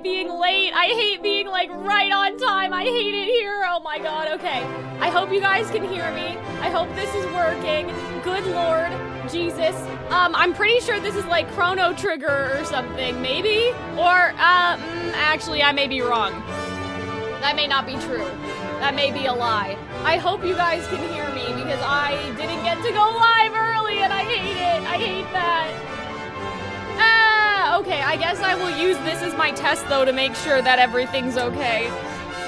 being late. I hate being like right on time. I hate it here. Oh my god, okay. I hope you guys can hear me. I hope this is working. Good Lord Jesus. I'm pretty sure this is like Chrono Trigger or something, maybe? Or, actually, I may be wrong. That may not be true. That may be a lie. I hope you guys can hear me because I didn't get to go live early and I hate it. I hate that. Okay, I guess I will use this as my test though to make sure that everything's okay.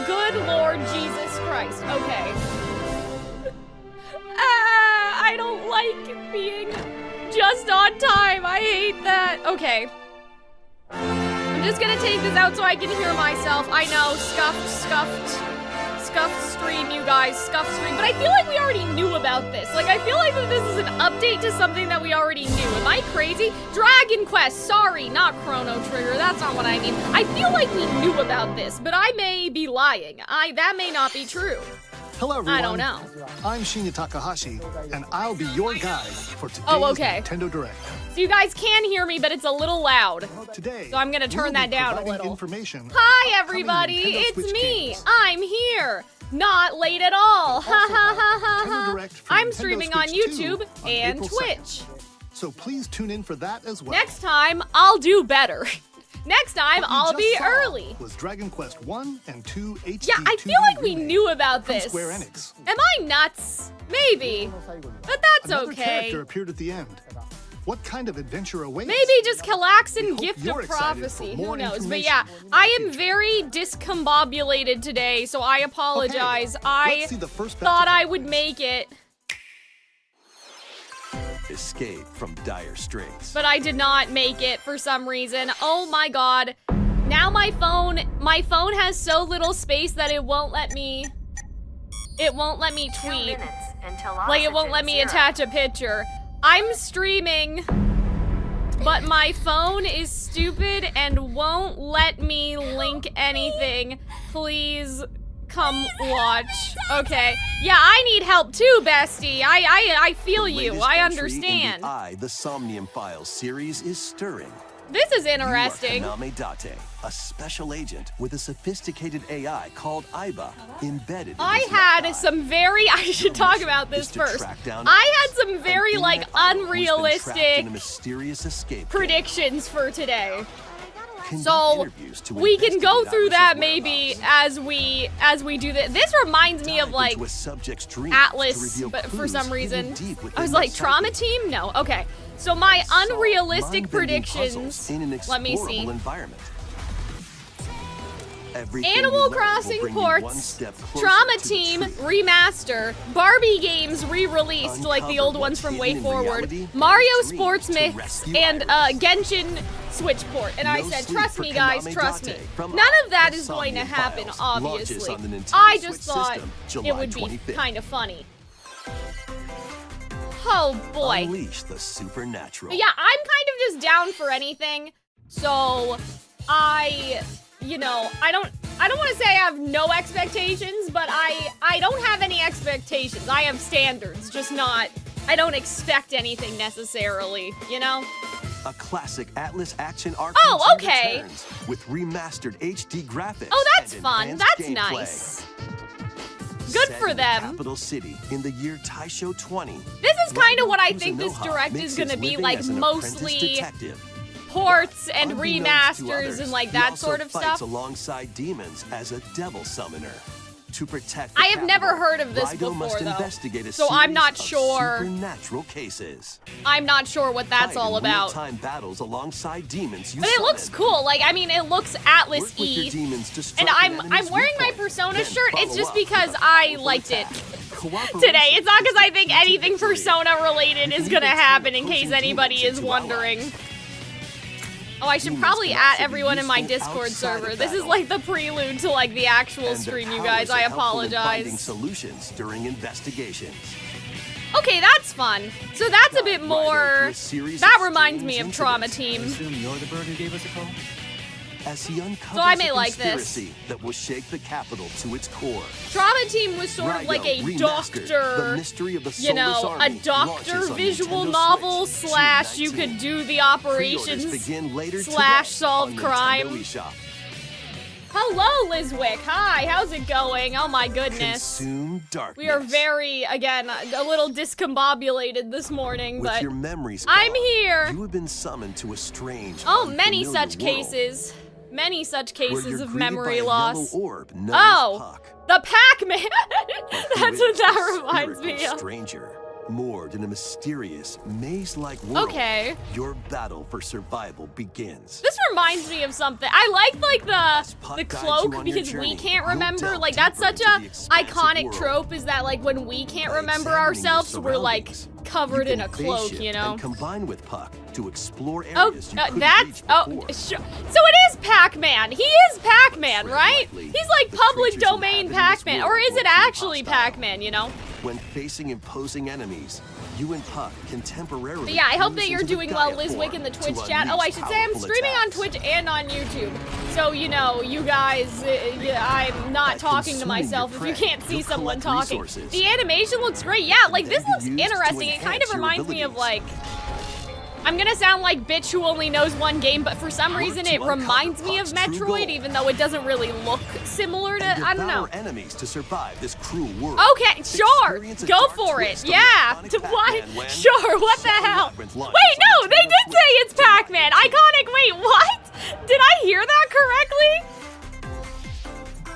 Good Lord Jesus Christ. Okay. I don't like being just on time. I hate that. Okay. I'm just gonna take this out so I can hear myself. I know, scuffed stream, you guys, scuffed stream. But I feel like we already knew about this. Like, I feel like that this is an update to something that we already knew. Am I crazy? Dragon Quest, sorry, not Chrono Trigger. That's not what I mean. I feel like we knew about this, but I may be lying. That may not be true. Hello, everyone. I don't know. I'm Shinya Takahashi, and I'll be your guide for today's Nintendo Direct. So you guys can hear me, but it's a little loud. Today, so I'm gonna turn that down a little. Information Hi, everybody. It's me. Games. I'm here. Not late at all. Ha ha ha ha ha. I'm streaming on YouTube and Twitch. So please tune in for that as well. Next time, I'll do better. Next time, I'll be early. Was Dragon Quest 1 and 2 HD? Yeah, I feel like we knew about this. Square Enix. Am I nuts? Maybe. But that's Another okay. character appeared at the end. What kind of adventure awaits? Maybe just Calxiyn Gift you're of excited Prophecy. for more Who knows? But information. yeah, I am very discombobulated today, so I apologize. Okay, I let's see the first thought batch I of would make it, Escape from dire straits. but I did not make it for some reason. Oh my god. Now my phone has so little space that it won't let me tweet. Like, it won't let me attach a picture. I'm streaming, but my phone is stupid and won't let me link anything. Please come watch. Okay. Yeah, I need help too, bestie. I feel you. Latest I entry understand. In the Somnium Files series is stirring. This is interesting. You are Haname Date, a special agent with a sophisticated AI called Aiba embedded in I his had left eye. some very, I should talk about this Is to first. track down I had some an very, like, internet idol who's been trapped unrealistic in a mysterious escape predictions for today. game. So Conduct interviews to we can go investigate through Iris' that maybe whereabouts. as we do this. This reminds me of Dive like into a subject's dreams to Atlas, reveal but for clues some hidden reason deep I within was their like Trauma psyche. Team? No. Okay. So my Solve unrealistic mind-bending predictions. puzzles in an Let me explorable see. environment. Everything you Animal learn will Crossing bring you one Ports, step closer Trauma to the Team truth. Remaster, Barbie games re-released like the old Uncover ones from what's Way hidden in Forward, reality Mario and Sports dream to Mix, rescue and Iris. Genshin Switch port. And I No said, sleep trust for me guys, Konami trust me. Date from None of that the is going to Somnium happen, Files obviously. launches on the Nintendo I just Switch thought system, it July would be 25th. kind of funny. Oh boy. Unleash the supernatural. Yeah, I'm kind of just down for anything. So I don't want to say I have no expectations, but I don't have any expectations. I have standards, just not, I don't expect anything necessarily, you know? A classic Atlas action RPG Oh, okay. returns with remastered HD graphics. Oh, that's and fun. enhanced That's gameplay. nice. Good Set for in the them. Capital City in the year Taisho 20. This is kind of what I Raido think this Kuzunoha direct makes is going to his be, living like, as an apprentice mostly detective. ports and Unbeknownst to remasters others, and like he that also sort of fights stuff. alongside demons as a devil summoner. To protect the I have never capital, heard of this Raido before, must though. investigate a So I'm series not of sure. supernatural cases. I'm not sure what that's Fight all in about. real-time battles alongside demons you But it looks summon. cool. Like, I mean, it looks Work with your Atlas-y. demons to strike And an I'm enemy's wearing weak my point, Persona then shirt. It's follow just up because with a I powerful liked it attack. Cooperation today. It's not because I is think the key to anything victory. Persona related You is can gonna even happen turn in case opposing anybody demons is into wondering. allies. Oh, I should Demons probably can add also be everyone in my useful Discord outside of server. This is battle. like the prelude to like the actual And their stream, you powers guys. are I helpful in finding apologize. solutions during investigations. Okay, that's fun. So that's a bit Raido more. through a series That of reminds me strange of Trauma incidents. Team. Assume you're the bird who gave us a call? As he uncovers So I may a like this. conspiracy that will shake the capital to its core. Trauma Team was sort of like a Raido Remastered, the doctor, mystery of the you know, Soulless a Army doctor launches on visual Nintendo novel Switch slash you 2019. could do the Pre-orders operations begin later slash today solve on crime. Nintendo eShop. Hello, Lizwick. Hi, how's it going? Oh my goodness. Consume darkness. We are very, again, a little discombobulated this morning, With but your memories I'm gone, here. You have been summoned to a strange, Oh, many unfamiliar such world cases. Many such where cases you're of greeted memory by a loss. yellow orb known Oh, as Puck. the Pac-Man. Who That's is what that this reminds me spherical of. stranger, moored in a mysterious, maze-like world. Okay. Your battle for survival begins. This reminds me of something. I like the Puck guides you cloak on your because journey, we can't you'll remember. delve Like that's deeper such into a the expansive iconic world. trope is that like when we can't By remember examining your ourselves, we're like surroundings, covered you in can a cloak, face you shift know. And combine with Puck to explore Oh, areas you couldn't that's reach oh, before. so it is Pac-Man. He is Pac-Man, Very right? likely, He's like the public creatures domain inhabiting this Pac-Man, world or is will it be actually hostile. Pac-Man? You know? When facing imposing enemies, you and Puck can temporarily. But yeah, I hope that fuse you're into the doing well, Gaia Lizwick, in the form Twitch to chat. Oh, I unleash should say I'm powerful streaming on attacks. Twitch and on YouTube. So, you know, you guys, I'm not By talking to consuming myself your if you prey, can't see you'll someone collect talking. resources. The animation looks great. Yeah, like this Then looks be used to interesting. It kind enhance of your reminds me of abilities. like, I'm gonna sound like bitch who only knows one game, but for some Work reason to it uncover reminds me of Puck's true Metroid, goal. even though it doesn't really look similar to, And I don't know. devour enemies to survive this cruel world. Okay, sure. Experience a Go dark for it. twist of the Yeah. iconic To what? Pac-Man when Sure. What the Super hell? Labyrinth launches Wait, no. on They Nintendo did say Switch it's Pac-Man. July 18th. Iconic. Wait, what? Did I hear that correctly?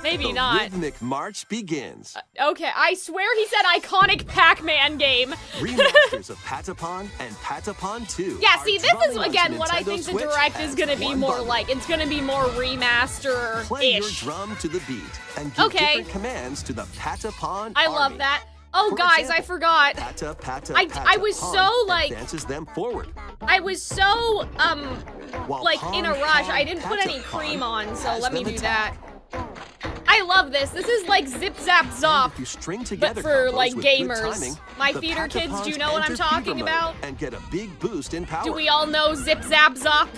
Maybe The not. rhythmic march begins. Okay, I swear he said iconic Pac-Man game. Remasters of Patapon and Patapon 2. Yeah, are see, this is drumming onto again what I Nintendo think the Switch direct is as gonna be one more bundle. like. It's gonna be more Play your remaster-ish. drum to the beat and give Okay. different commands to the Patapon I love army. that. Oh, For guys, example, I forgot. I was Patapon so, like- advances them forward. I was so, While like in a Pon, rush. Pon, I didn't put any Patapon cream on, so has let me them do that. attack. I love this. This is like Zip Zap Zop. If you string But together for, combos like, with good gamers. timing, My the theater kids, do you Patapons know what I'm enter talking fever mode about? And get a big boost in power. Do we all know Zip Zap Zop?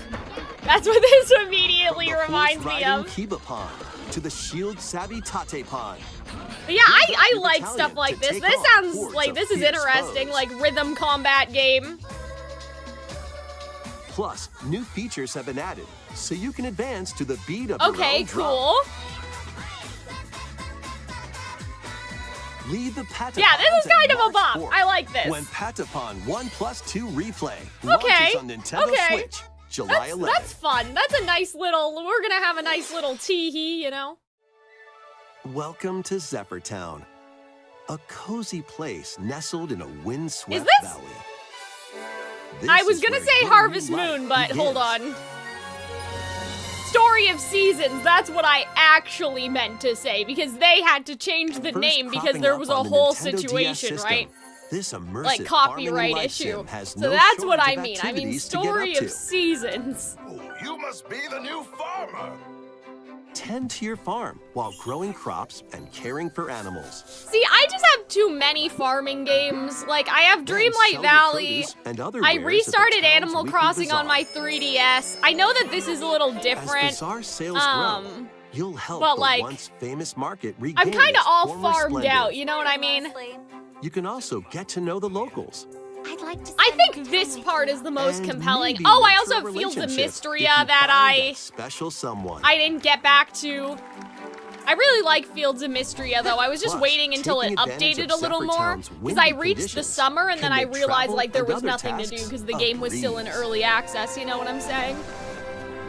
That's what this immediately From the reminds me of. Kibapon to the shield savvy Tatepon. But yeah, I Use up like your stuff battalion like to this. take This on sounds hordes like of this is fierce interesting, foes. like rhythm combat game. Plus, new features have been added, so you can advance to the beat of your Okay, own drum. cool. Lead the Patapons Yeah, this is kind and of a march bop. forth I like this. When Patapon 1+2 Replay Okay, launches on Nintendo okay. Switch, July 11th. That's fun. That's a nice little, we're gonna have a nice little tee-hee, you know? Welcome to Zephyr Town, a cozy place nestled in a windswept Is this- valley. This I was is gonna where say your Harvest new life Moon, but hold begins. on. Story of Seasons, that's what I actually meant to say, because they had to change the First name because cropping there up was a on the whole Nintendo DS situation, system, right? This immersive Like farming and copyright life issue. sim has So no that's what I shortage of mean. I mean activities to get Story up of to. Seasons. Oh, you must be the new farmer. Tend to your farm while growing crops and caring for animals. See, I just have too many farming games. Like, I have Then Dreamlight sell your Valley. produce and other I wares at the restarted town's Animal weekly Crossing on bazaar. my 3DS. I know that this is a little different. As bazaar sales um, grow, you'll help but, the like, once famous market regain I'm kind of its all former farmed splendor. out, you know what I mean? You can also get to know the locals. I'd like to I spend think the this day part is the most And compelling. maybe Oh, I nurture also a have Fields of relationship Mysteria if you that find that special someone. I didn't get back to. I really like Fields of Mysteria, though. I was just Plus, waiting until it taking advantage updated of a little Zephyr more. Town's Because I windy reached the conditions summer and can then I make realized travel like there and was other nothing to do tasks because the a game was still in breeze. early access, you know what I'm saying?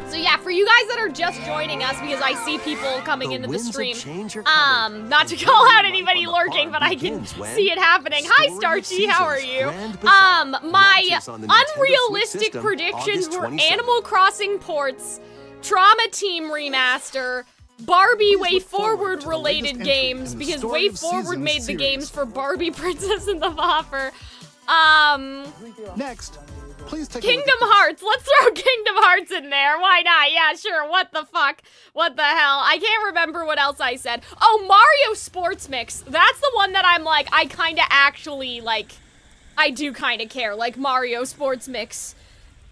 So yeah, for you guys that are just joining us, because I see people coming into the winds of stream, change are coming, not to and call out life anybody on the lurking, farm but I can begins when see it happening. Hi, Story of Starchy, how are Seasons you? Grand Bazaar My launches on the Nintendo Switch unrealistic system predictions August were 27th. Animal Crossing ports, Trauma Team remaster, Barbie Please Way look forward Forward to the related latest entry games, in the because Story Way of Forward Seasons made the series. games for Barbie Princess and the Pauper. Next, please take Kingdom a look at this. Hearts. Let's throw Kingdom Hearts in there. Why not? Yeah, sure. What the fuck? What the hell? I can't remember what else I said. Oh, Mario Sports Mix. That's the one that I'm like, I kind of actually, like, I do kind of care. Like, Mario Sports Mix.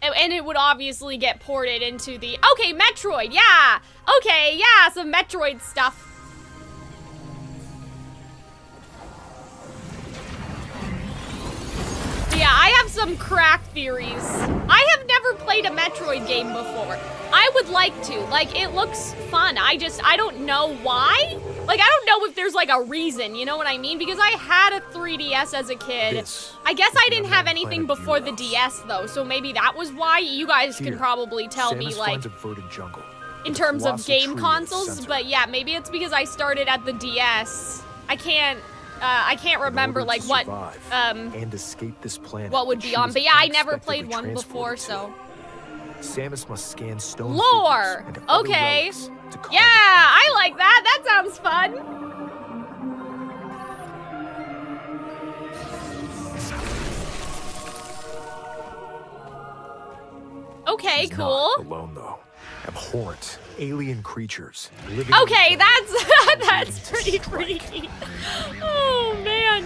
And it would obviously get ported into the... Okay, Metroid. Yeah. Okay, yeah, some Metroid stuff. yeah, I have some crack theories. I have never played a Metroid game before. I would like to. Like, it looks fun. I don't know why. Like, I don't know if there's like a reason, you know what I mean? Because I had a 3DS as a kid. I guess I didn't have anything before the DS though, so maybe that was why. You guys can probably tell me, like, in terms of game consoles, but yeah, maybe it's because I started at the DS. I can't remember like what and escape this planet, what would be on, but yeah, I never played one before, so. Samus must scan stone lore. Okay. Yeah, I like that. That sounds fun. Okay, cool. Not alone though. Abhorrent alien creatures living. Okay, that's pretty freaky. Oh man.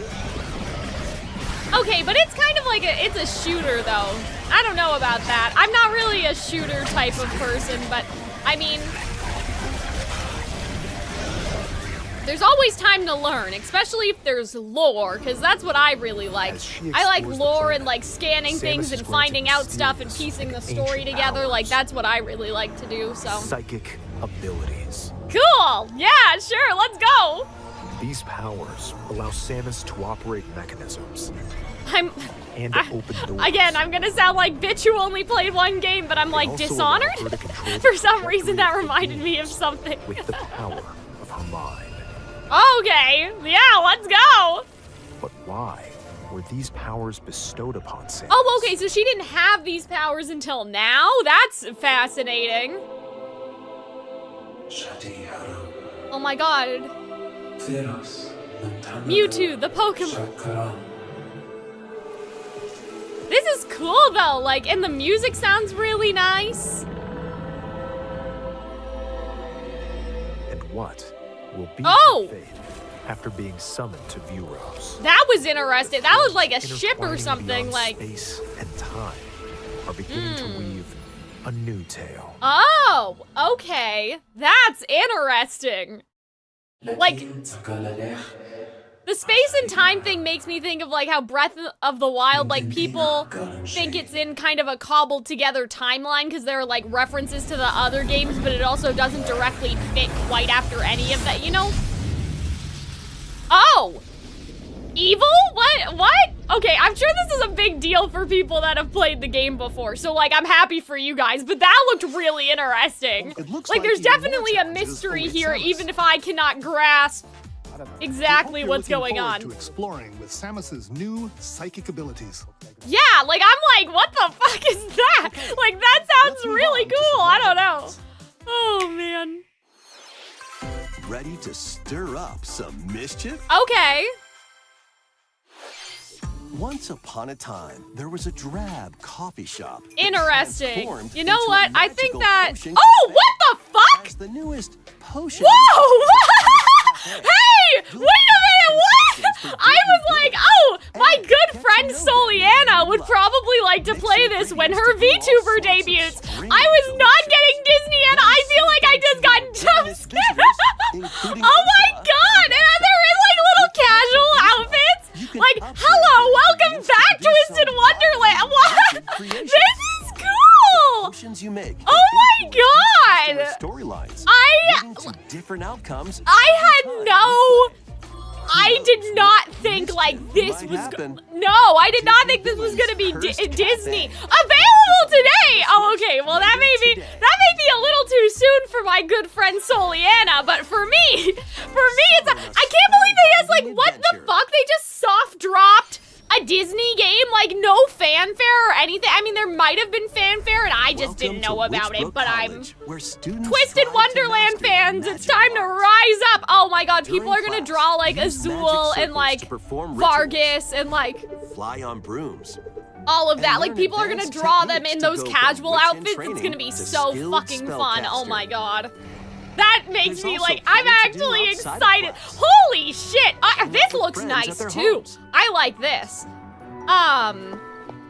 Okay, but it's kind of like it's a shooter though. I don't know about that. I'm not really a shooter type of person, but I mean, there's always time to learn, especially if there's lore, because that's what I really like. I like lore and like scanning things and finding out stuff and piecing the story together. Like, that's what I really like to do, so. Psychic abilities. Cool! Yeah, sure, let's go! These powers allow Samus to operate mechanisms. Open doors. Again, I'm gonna sound like bitch who only played one game, but I'm like Dishonored? For some reason that reminded me of something. With the power of her mind. Okay, yeah, let's go! But why were these powers bestowed upon Samus? Oh, okay, so she didn't have these powers until now? That's fascinating. Oh my god. Mewtwo, the Pokemon. This is cool though, like, and the music sounds really nice. And what will be her fate after being summoned to Vuros? That was interesting. That was like a ship or something, like. Space and time are beginning to weave a new tale. Oh, okay. That's interesting. Like, the space and time thing makes me think of like how Breath of the Wild, like people think it's in kind of a cobbled together timeline because there are like references to the other games, but it also doesn't directly fit quite after any of that, you know? Oh! Evil? What? Okay, I'm sure this is a big deal for people that have played the game before, so like I'm happy for you guys, but that looked really interesting. It looks like there's definitely a mystery here, even if I cannot grasp exactly what's going on. To exploring with Samus's new psychic abilities. Yeah, like I'm like, what the fuck is that? Like that sounds really cool. I don't know. Oh man. Ready to stir up some mischief? Okay. Once upon a time, there was a drab coffee shop. Interesting. You know what? I think that. Potion Oh, what the fuck? as the newest potion. Whoa! Hey! Wait a minute, what? I was like, oh, my good friend Soliana would probably like to play this when her VTuber debuts. I was not getting Disney and I feel like I just got jump scared. Oh my god! And they're in like little casual outfits. Like, hello, welcome back, Twisted Wonderland. What? This is cool! Potions you make. Oh my god! Storylines. leading to different outcomes. I did not think like this was. No, I did not think this was gonna be Disney. Available today. Oh, okay. Well, that may be a little too soon for my good friend Soliana, but for me, it's. I can't believe they just like what the fuck? They just soft dropped a Disney game, like no fanfare or anything. I mean, there might have been fanfare and I just didn't know about it, but I'm Twisted Wonderland fans. It's time to rise up. Oh my god, people are gonna draw like Azul and like Vargas and like fly on brooms. All of that. Like people are gonna draw them in those casual outfits. It's gonna be so fucking fun. Oh my god. That makes me like, I'm actually excited. Holy shit! This looks nice too. I like this.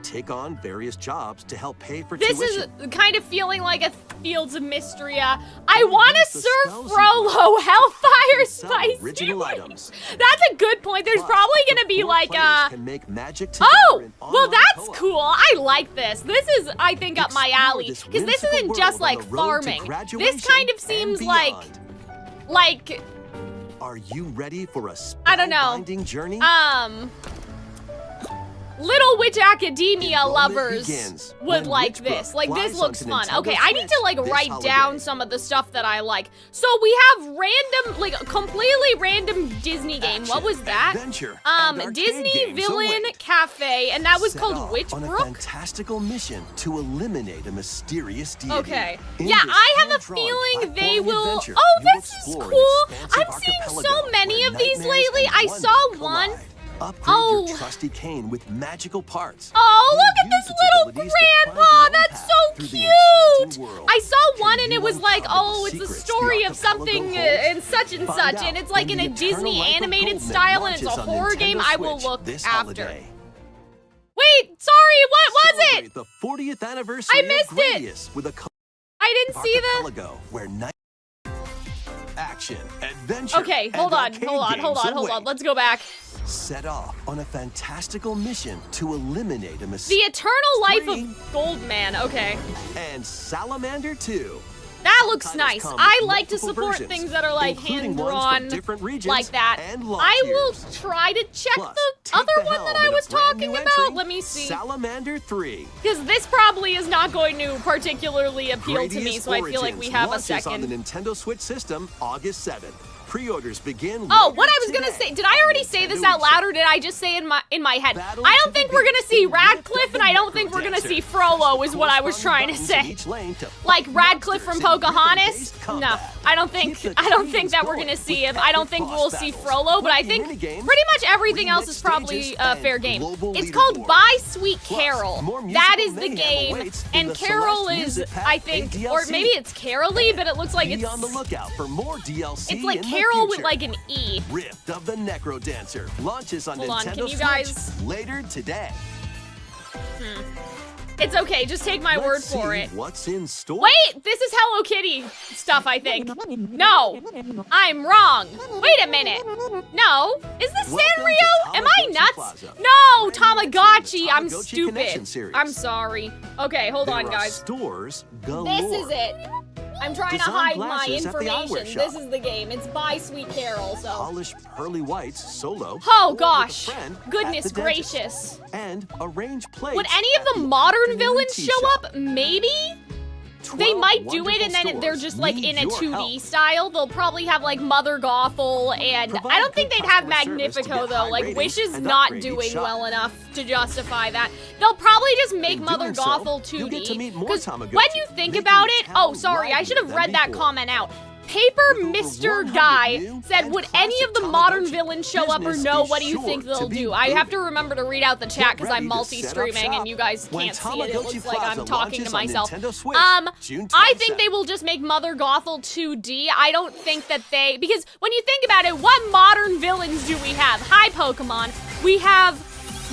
take on various jobs to help pay for This tuition. is kind of feeling like a Fields of Mysteria. I want to serve Frollo Hellfire Spicy original wings. items. That's a good point. There's probably going to be like a... Can make magic Oh, in well online that's co-op. cool. I like this. This is, I think, up my Explore alley. this Because this whimsical isn't just world on like the road to farming. This graduation kind of and seems beyond. like, Are you ready for a I don't know. spellbinding journey? Little Witch Academia Enrollment lovers begins would when like Witchbrook this. Like, this flies looks onto fun. Nintendo Okay, I need to, Switch like, this write holiday. down some of the stuff that I like. So we have random, like, completely random Disney game. What was that? Adventure, and arcade Disney games Villain await. Cafe, and that was Set called off on a Witchbrook? fantastical mission to eliminate a mysterious deity. Okay. In Yeah, this I have a hand-drawn feeling they platforming will... adventure, Oh, you will this is explore an cool. expansive I'm seeing so archipelago many where of these nightmares lately. and I wonder saw one. collide. Upgrade Oh. your trusty cane with magical parts. Oh, Then look at use this its little abilities to find grandpa. your own That's path so through the cute. enchanting world. I saw one Can and you it was like, uncover the oh, it's a secrets the story of archipelago something holds? and such, Find and out it's like when in the a Disney eternal life of animated Goldman style and it's a launches on horror Nintendo game. I will Switch look this after. holiday. Wait, sorry, what was it? Celebrate the 40th anniversary I missed of it. Gradius with a I didn't see the... archipelago where night action, adventure, Okay, and hold on. arcade games await. Let's go back. Set off on a fantastical mission to eliminate a The mysterious Eternal Life Spring. of Goldman. Okay. and Salamander 2. That looks Titles nice. come I with like to multiple support versions, things that are like including ones from hand-drawn different regions like that. and launch I will years. try to check Plus, the take other the one helm that I in a was brand talking new about. entry, Let me see. Salamander 3. Because this probably is not going to particularly appeal to me, Gradius so I feel like we Origins have a launches on the second. Nintendo Switch system August 7th. Pre-orders begin. Oh, later what I was gonna today say, did I already say this out loud, or did I just say in my head? I don't think we're gonna see Radcliffe, and I don't think we're gonna see Frollo, is what I was trying to say. Like Radcliffe from Pocahontas? No, I don't think that we're gonna see him. I don't think we'll see Frollo, but I think pretty much everything else is probably a fair game. It's called Buy Sweet Carol. That is the game, and Carol is, I think, or maybe it's Caroly, but it looks like Be on the it's lookout for more DLC. like in the Carol with future. like an E. Rift of the Necro Dancer launches on Hold on, Nintendo can you Switch guys- later today. It's okay, just take my word Let's for see it. What's in store? Wait, this is Hello Kitty stuff, I think. No, I'm wrong. Wait a minute. No, is this Welcome to Sanrio? Am I Tamagotchi nuts? Plaza, No, a brand new entry Tamagotchi. in the I'm Tamagotchi Connection stupid. series. I'm sorry. Okay, hold on, There are guys. Stores galore. This is it. I'm trying to Design hide my glasses at the eyewear information. shop. This is the game. It's Buy Sweet Carol, so. Polished pearly whites solo. Oh or with a gosh, friend at goodness the dentist. gracious. And arrange plates. Would any of at the modern afternoon villains tea show shop. up? Maybe? They 12 might do it wonderful and then they're stores just like need in a your 2D help. style. They'll probably have like Mother Gothel and Provide I don't think good they'd have customer service to Magnifico get though. high Like ratings Wish is and not upgrade each doing shop. well enough to justify that. They'll probably just make In Mother doing so, Gothel you'll get to 2D. meet more Because Tamagotchi, when you think making about the it, oh town sorry, I should have livelier read than that before. comment out. Paper With over Mr. 100 Guy new said, and would any of the classic modern Tamagotchi villains show up or business no? is What do you sure think to they'll be do? I have to booming. remember to read out the chat because I'm ready to set up multi-streaming and shop you guys when can't see it. It Tamagotchi looks like I'm Plaza talking to launches on myself. Nintendo Switch, June I think 27th. they will just make Mother Gothel 2D. I don't think that they, because when you think about it, what modern villains do we have? Hi, Pokemon. We have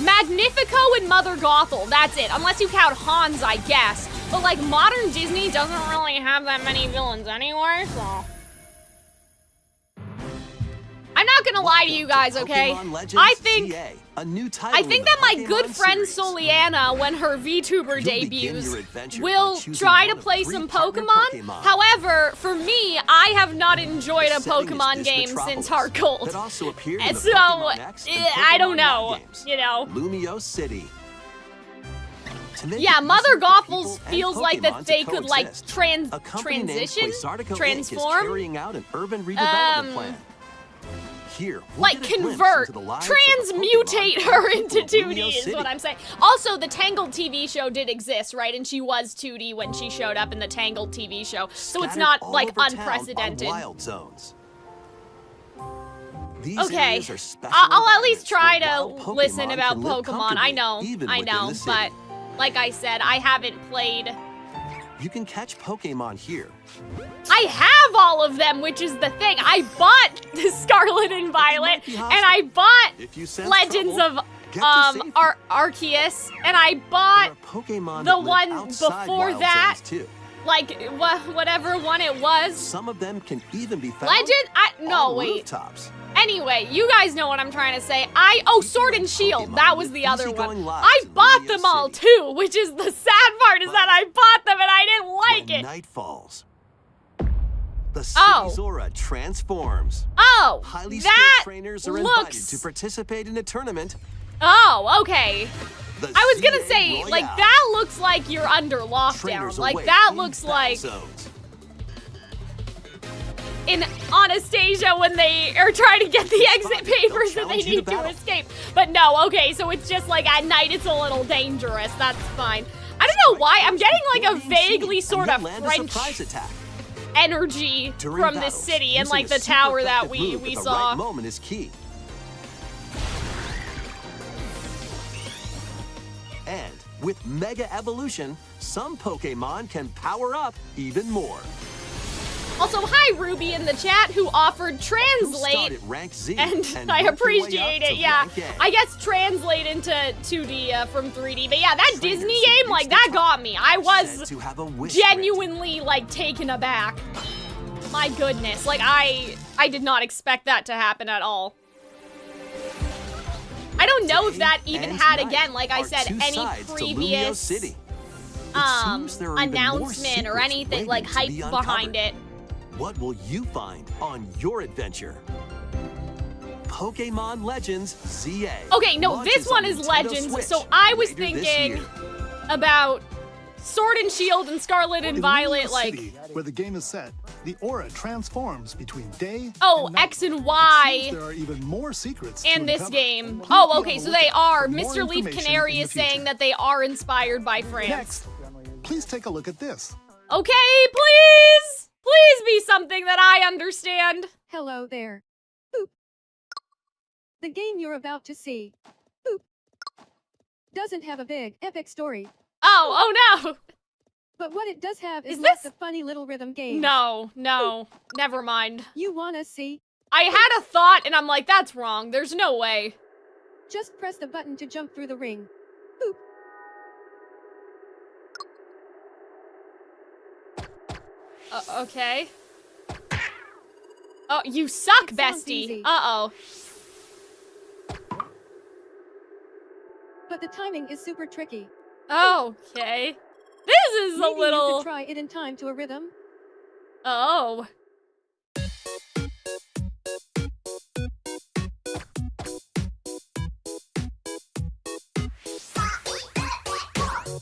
Magnifico and Mother Gothel. That's it. Unless you count Hans, I guess. But like modern Disney doesn't really have that many villains anyway, so. I'm not gonna lie to you guys, okay? Pokemon Legends I think ZA, a new title I in think the that my Pokemon good friend series. Soliana, when her VTuber You'll begin debuts, your adventure will by choosing try to one of play 3 some partner Pokemon. However, for me, I have not enjoyed a Setting is Pokemon this game Metropolis since Heart Gold. that also appeared in And the so, Pokemon X and I don't Pokemon know, Red games. you know. Lumio City. To make Yeah, it Mother easier for Gothel people and feels like Pokemon that to they could like coexist, transition, a company named Quasartico Inc. is transform, carrying out an urban redevelopment plan. Here, we'll like get a glimpse convert, into the lives of the transmutate Pokemon her and into people of 2D Lumio is City. what I'm saying. Also, the Tangled TV show did exist, right? And she was 2D when she showed up in the Tangled TV show. So it's Scattered not all like over town are unprecedented. wild zones. These Okay, areas are special I'll at least environments try where to wild listen Pokemon about can live Pokemon. I comfortably, know, even I within know, the city. but like I said, I haven't played. You can catch Pokemon here. I have all of them, which is the thing. I bought the Scarlet and Violet, be and I bought If you sense Legends trouble, of Arceus, and I bought Pokemon the one before that. Too. Like, whatever one it was. Some of them can even be found Legend? on wait. rooftops. Anyway, you guys know what I'm trying to say. Sword and Shield, that was the other one. I bought them all too, which is the sad part is that I bought them and I didn't like it. Night falls. The city's aura transforms. Oh, Highly skilled trainers are invited to participate in a tournament. Oh, okay. I was gonna ZA say, Royale. like, that looks like you're under lockdown. Trainers Like, await that in looks battle like zones. in Anastasia when they are trying to get the exit papers and they challenge you need to to battle. escape. But no, okay, so it's just like at night it's a little dangerous. That's fine. I don't know why. I'm getting like a vaguely sort of French energy During from this battles, city and using like a the super tower that effective move we at the saw. right moment is key. And with Mega Evolution, some Pokemon can power up even more. Also, hi Ruby in the chat who offered Who translate. start at rank Z And I work your way appreciate up it, to yeah. rank A. I guess translate into 2D from 3D. But yeah, that Trainers Disney who game, reach like, the that top got me. I said was to have a wish genuinely, like, taken aback. My goodness. Like, I did not expect that to happen at all. I don't know if that even and had, night again, like I are said, two any sides to Lumio previous City. Seems there are even more announcement or secrets anything, like, waiting to hype be behind uncovered. it. What will you find on your adventure? Pokemon Legends ZA. Okay, no, launches this one on is Nintendo Legends, Switch so I was later this thinking year. about Sword and Shield and Scarlet and In Violet, Lumio like, City, where the game is set, the aura transforms between day oh, and night. X and It Y. seems there are even more secrets to And this uncover. game. Please Oh, be okay, on so the they lookout are. for more Mr. Leaf information Canary in is the future. saying that they are inspired by France. Next, please take a look at this. Okay, please! Please be something that I understand. Hello there. Boop. The game you're about to see, boop, doesn't have a big, epic story. Oh no! But what it does have is Is lots this- of funny little rhythm games. No, never mind. You wanna see? I had a thought and I'm like, that's wrong. There's no way. Just press the button to jump through the ring. Boop. Okay. Oh, you suck, It sounds bestie. easy. Uh-oh. But the timing is super tricky. Okay. This is Maybe a little... you could try it in time to a rhythm. Oh.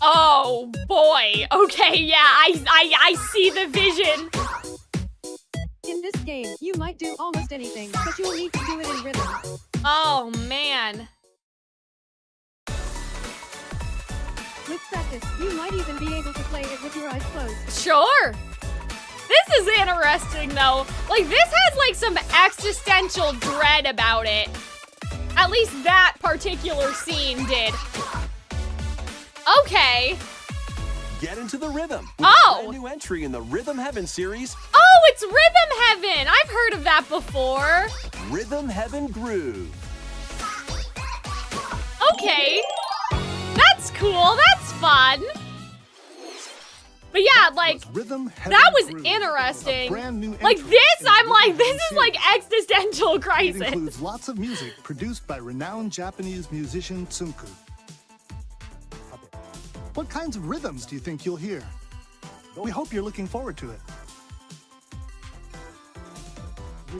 Oh boy. Okay, yeah, I see the vision. In this game, you might do almost anything, but you'll need to do it in rhythm. Oh man. With practice, you might even be able to play it with your eyes closed. Sure. This is interesting though. Like this has like some existential dread about it. At least that particular scene did. Okay. Get into the rhythm with Oh. a brand new entry in the Rhythm Heaven series, Oh, it's Rhythm Heaven. I've heard of that before. Rhythm Heaven Groove. Okay. That's cool. That's fun. But yeah, like Was Rhythm Heaven that was Groove, interesting. a brand new Like entry this, in the I'm Rhythm like, Heaven this is like series. existential It crisis. includes lots of music produced by renowned Japanese musician Tsunku. What kinds of rhythms do you think you'll hear? We hope you're looking forward to it.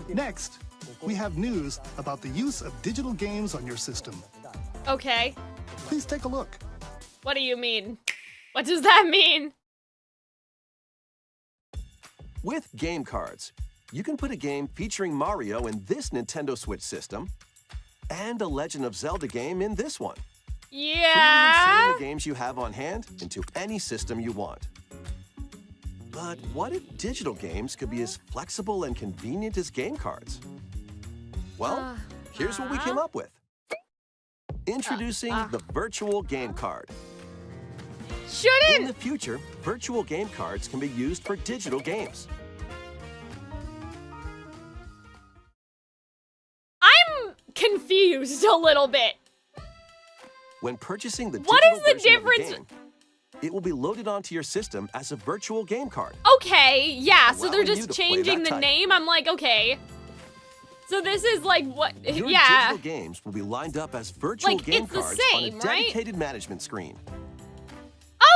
Next, we have news about the use of digital games on your system. Okay. Please take a look. What do you mean? What does that mean? With game cards, you can put a game featuring Mario in this Nintendo Switch system and a Legend of Zelda game in this one. Yeah. Insert the games you have on hand into any system you want. But what if digital games could be as flexible and convenient as game cards? Well, here's what we came up with. Introducing the virtual game card. In Shouldn't. the future, virtual game cards can be used for digital games. I'm confused a little bit. When purchasing the What digital is the version of difference? game, it will be loaded onto your system as a virtual game card. Okay, yeah, so they're allowing you just to play changing that the type. name. I'm like, okay. So this is like what? Your Yeah. digital games will be lined up as virtual Like, game it's the cards same, on a right? dedicated management screen.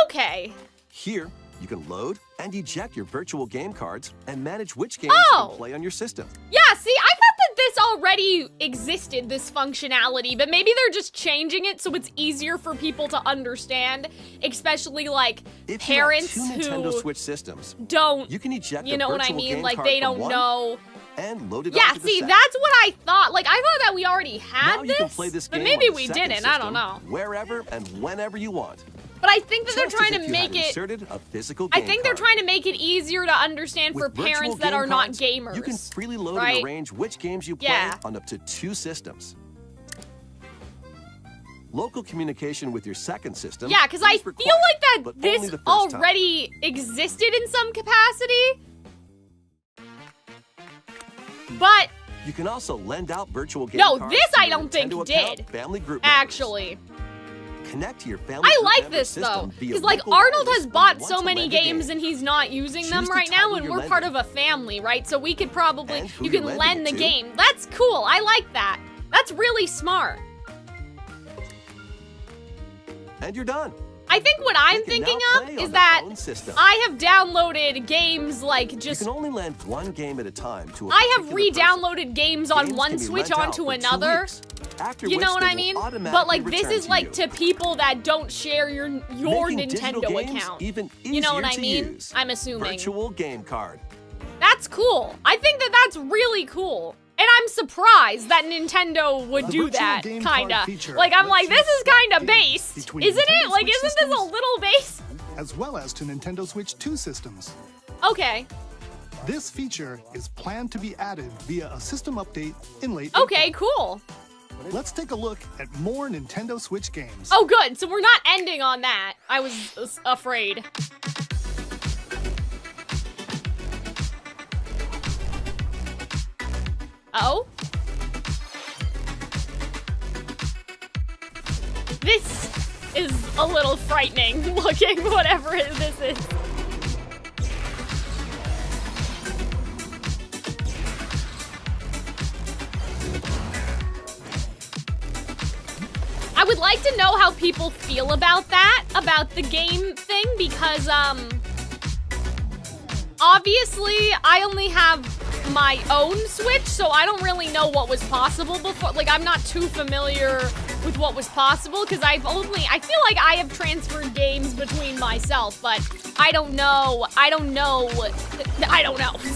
Okay. Here, you can load and eject your virtual game cards and manage which games you Oh. can play on your system. Yeah, see, I thought that this already existed, this functionality, but maybe they're just changing it so it's easier for people to understand, especially like If parents you have two Nintendo who Switch systems, don't, you can eject you a know what I virtual mean? game Like card they from don't one know. and load it Yeah, onto the see, second. that's what I thought. Like I thought that we already had Now this, you can play this but game maybe on the we second didn't. I don't system know. Wherever and whenever you want. But I think that they're Just trying as to if you had make it. inserted a physical I game think they're card. trying to make it easier to understand for With virtual parents that game are not cards, gamers. You can freely load right? and arrange which games you play Yeah. on up to 2 systems. Local communication with your second system. Yeah, because I is feel required, like but that only this the first time. already existed in some capacity. But You can also lend out virtual game No, cards this to I your don't think Nintendo did. account, family group members. actually, Connect to your family I group like member this system though. via Because like local Arnold wireless has when bought you want so to many lend a games game. and he's not using Choose them the right now, title and you're we're part of lending. a family, right? So we could probably, And who you you're can lending lend the it to. game. That's cool. I like that. That's really smart. And you're done. I think what I'm You can thinking now of play is on the that phone system. I have downloaded games like just. You can only lend one game at a time to a I have particular person. re-downloaded games on Games one can be Switch lent out onto for 2 another. weeks, after You which know what they I will mean? But automatically like this return is like you. to people that don't share your Making digital Nintendo games account. even You know what easier I to mean? use. I'm assuming. Virtual game card. That's cool. I think that that's really cool. And I'm surprised that Nintendo would The do virtual that, game card kinda. feature Like, I'm like, lets you this is swap kinda games base. between Isn't it? Nintendo Like, Switch isn't this a systems, little base? as well as to Nintendo Switch 2 systems. Okay. This feature is planned to be added via a system update in late Okay, cool. April. Let's take a look at more Nintendo Switch games. Oh, good. So we're not ending on that. I was afraid. Oh? This is a little frightening looking, whatever this is. I would like to know how people feel about that, about the game thing, because, obviously, I only have my own Switch, so I don't really know what was possible before. Like, I'm not too familiar with what was possible, because I feel like I have transferred games between myself, but I don't know.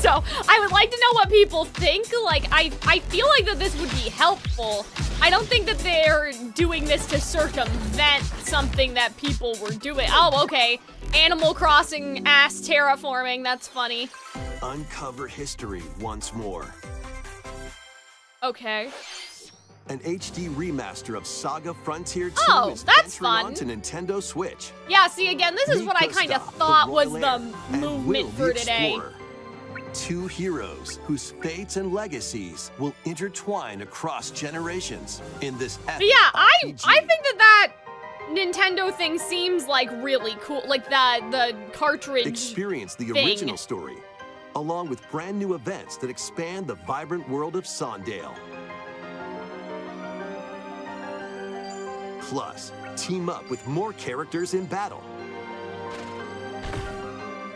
So, I would like to know what people think. Like, I feel like that this would be helpful. I don't think that they're doing this to circumvent something that people were doing. Oh, okay. Animal Crossing ass terraforming. That's funny. Uncover history once more. Okay. An HD remaster of Saga Frontier 2 Oh, is that's venturing fun. onto Nintendo Switch. Yeah, see, again, this is Meet what I kind of Gustav, thought was royal the heir, and movement Will, for the today. explorer. 2 heroes whose fates and legacies will intertwine across generations in this But epic yeah, I RPG. think that Nintendo thing seems like really cool. Like the cartridge. Experience the thing. original story, along with brand new events that expand the vibrant world of Sondale. Plus, team up with more characters in battle.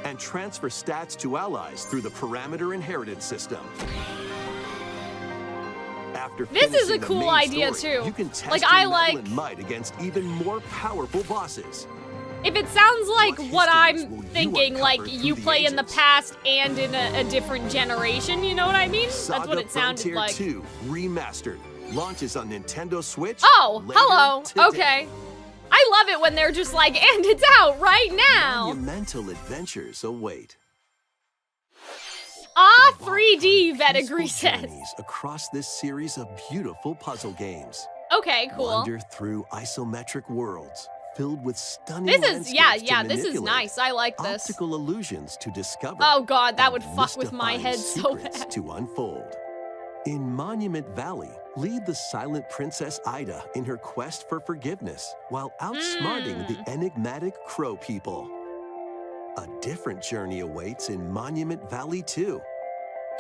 And transfer stats to allies through the parameter inheritance system. After This is a finishing the cool main idea, story, too. You can test Like, your I mettle like- and might against even more powerful bosses. If it sounds like What what histories I'm will you thinking, like uncover you through the play in the ages? past and in a different generation, you know what I mean? Saga That's what it sounded Frontier like. 2 Remastered launches on Nintendo Switch. Oh, later hello. today. Okay. I love it when they're just like, and it's out right now. Monumental adventures await. Ah, 3D, Peaceful Vetagri says. journeys across this series of beautiful puzzle games. Okay, cool. Wander through isometric worlds filled with stunning This is, landscapes yeah, to this is manipulate, nice. I like this. optical illusions to discover. Oh god, that and would fuck with my mystifying head so secrets bad. to unfold. In Monument Valley, lead the silent Princess Ida in her quest for forgiveness while outsmarting the enigmatic Crow people. A different journey awaits in Monument Valley 2.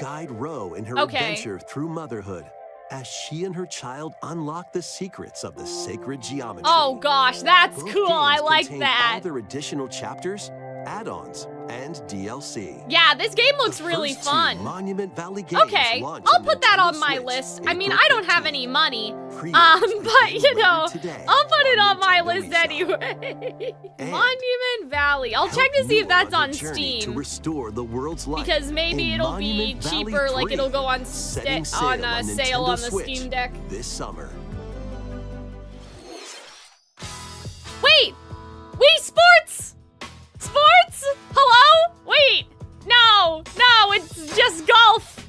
Guide Ro in her adventure through motherhood as she and her child unlock the secrets of the sacred geometry. Oh gosh, that's Both cool. I games like contain that. Other additional chapters, add-ons, and DLC. Yeah, this game looks The really first two fun. Monument Valley games Okay, launch I'll on put that Nintendo on my Switch list. I mean, April I don't have 13th. any money. Pre-orders But begin you know, later today I'll put it on my Nintendo list eShop. anyway. And Monument Valley. I'll Help check to see if you that's your on journey to Steam. restore the world's life Because maybe in it'll be Monument Valley cheaper, like 3, it'll go on setting sale on Nintendo the Switch Steam Deck. this summer. Wait! Wii Sports! Sports? Hello? Wait! No! No, it's just golf!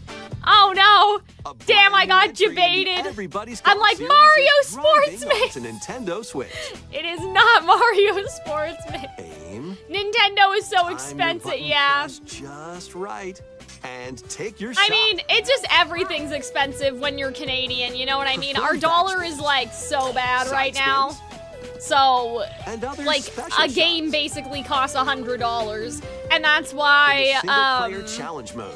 Oh no! A Damn, I brand got new entry in the debated. Everybody's I'm Golf like, series Mario is driving Sportsman. onto Nintendo Switch. It is not Mario Sportsman. Aim. Nintendo is so Time your expensive, button yeah. press just right. And take your shot. I mean, it's just everything's expensive when you're Canadian, you know what I mean? Our dollar is like so bad right now. So, and other like, special a game shots. basically costs $100. And that's why, Single-player challenge mode.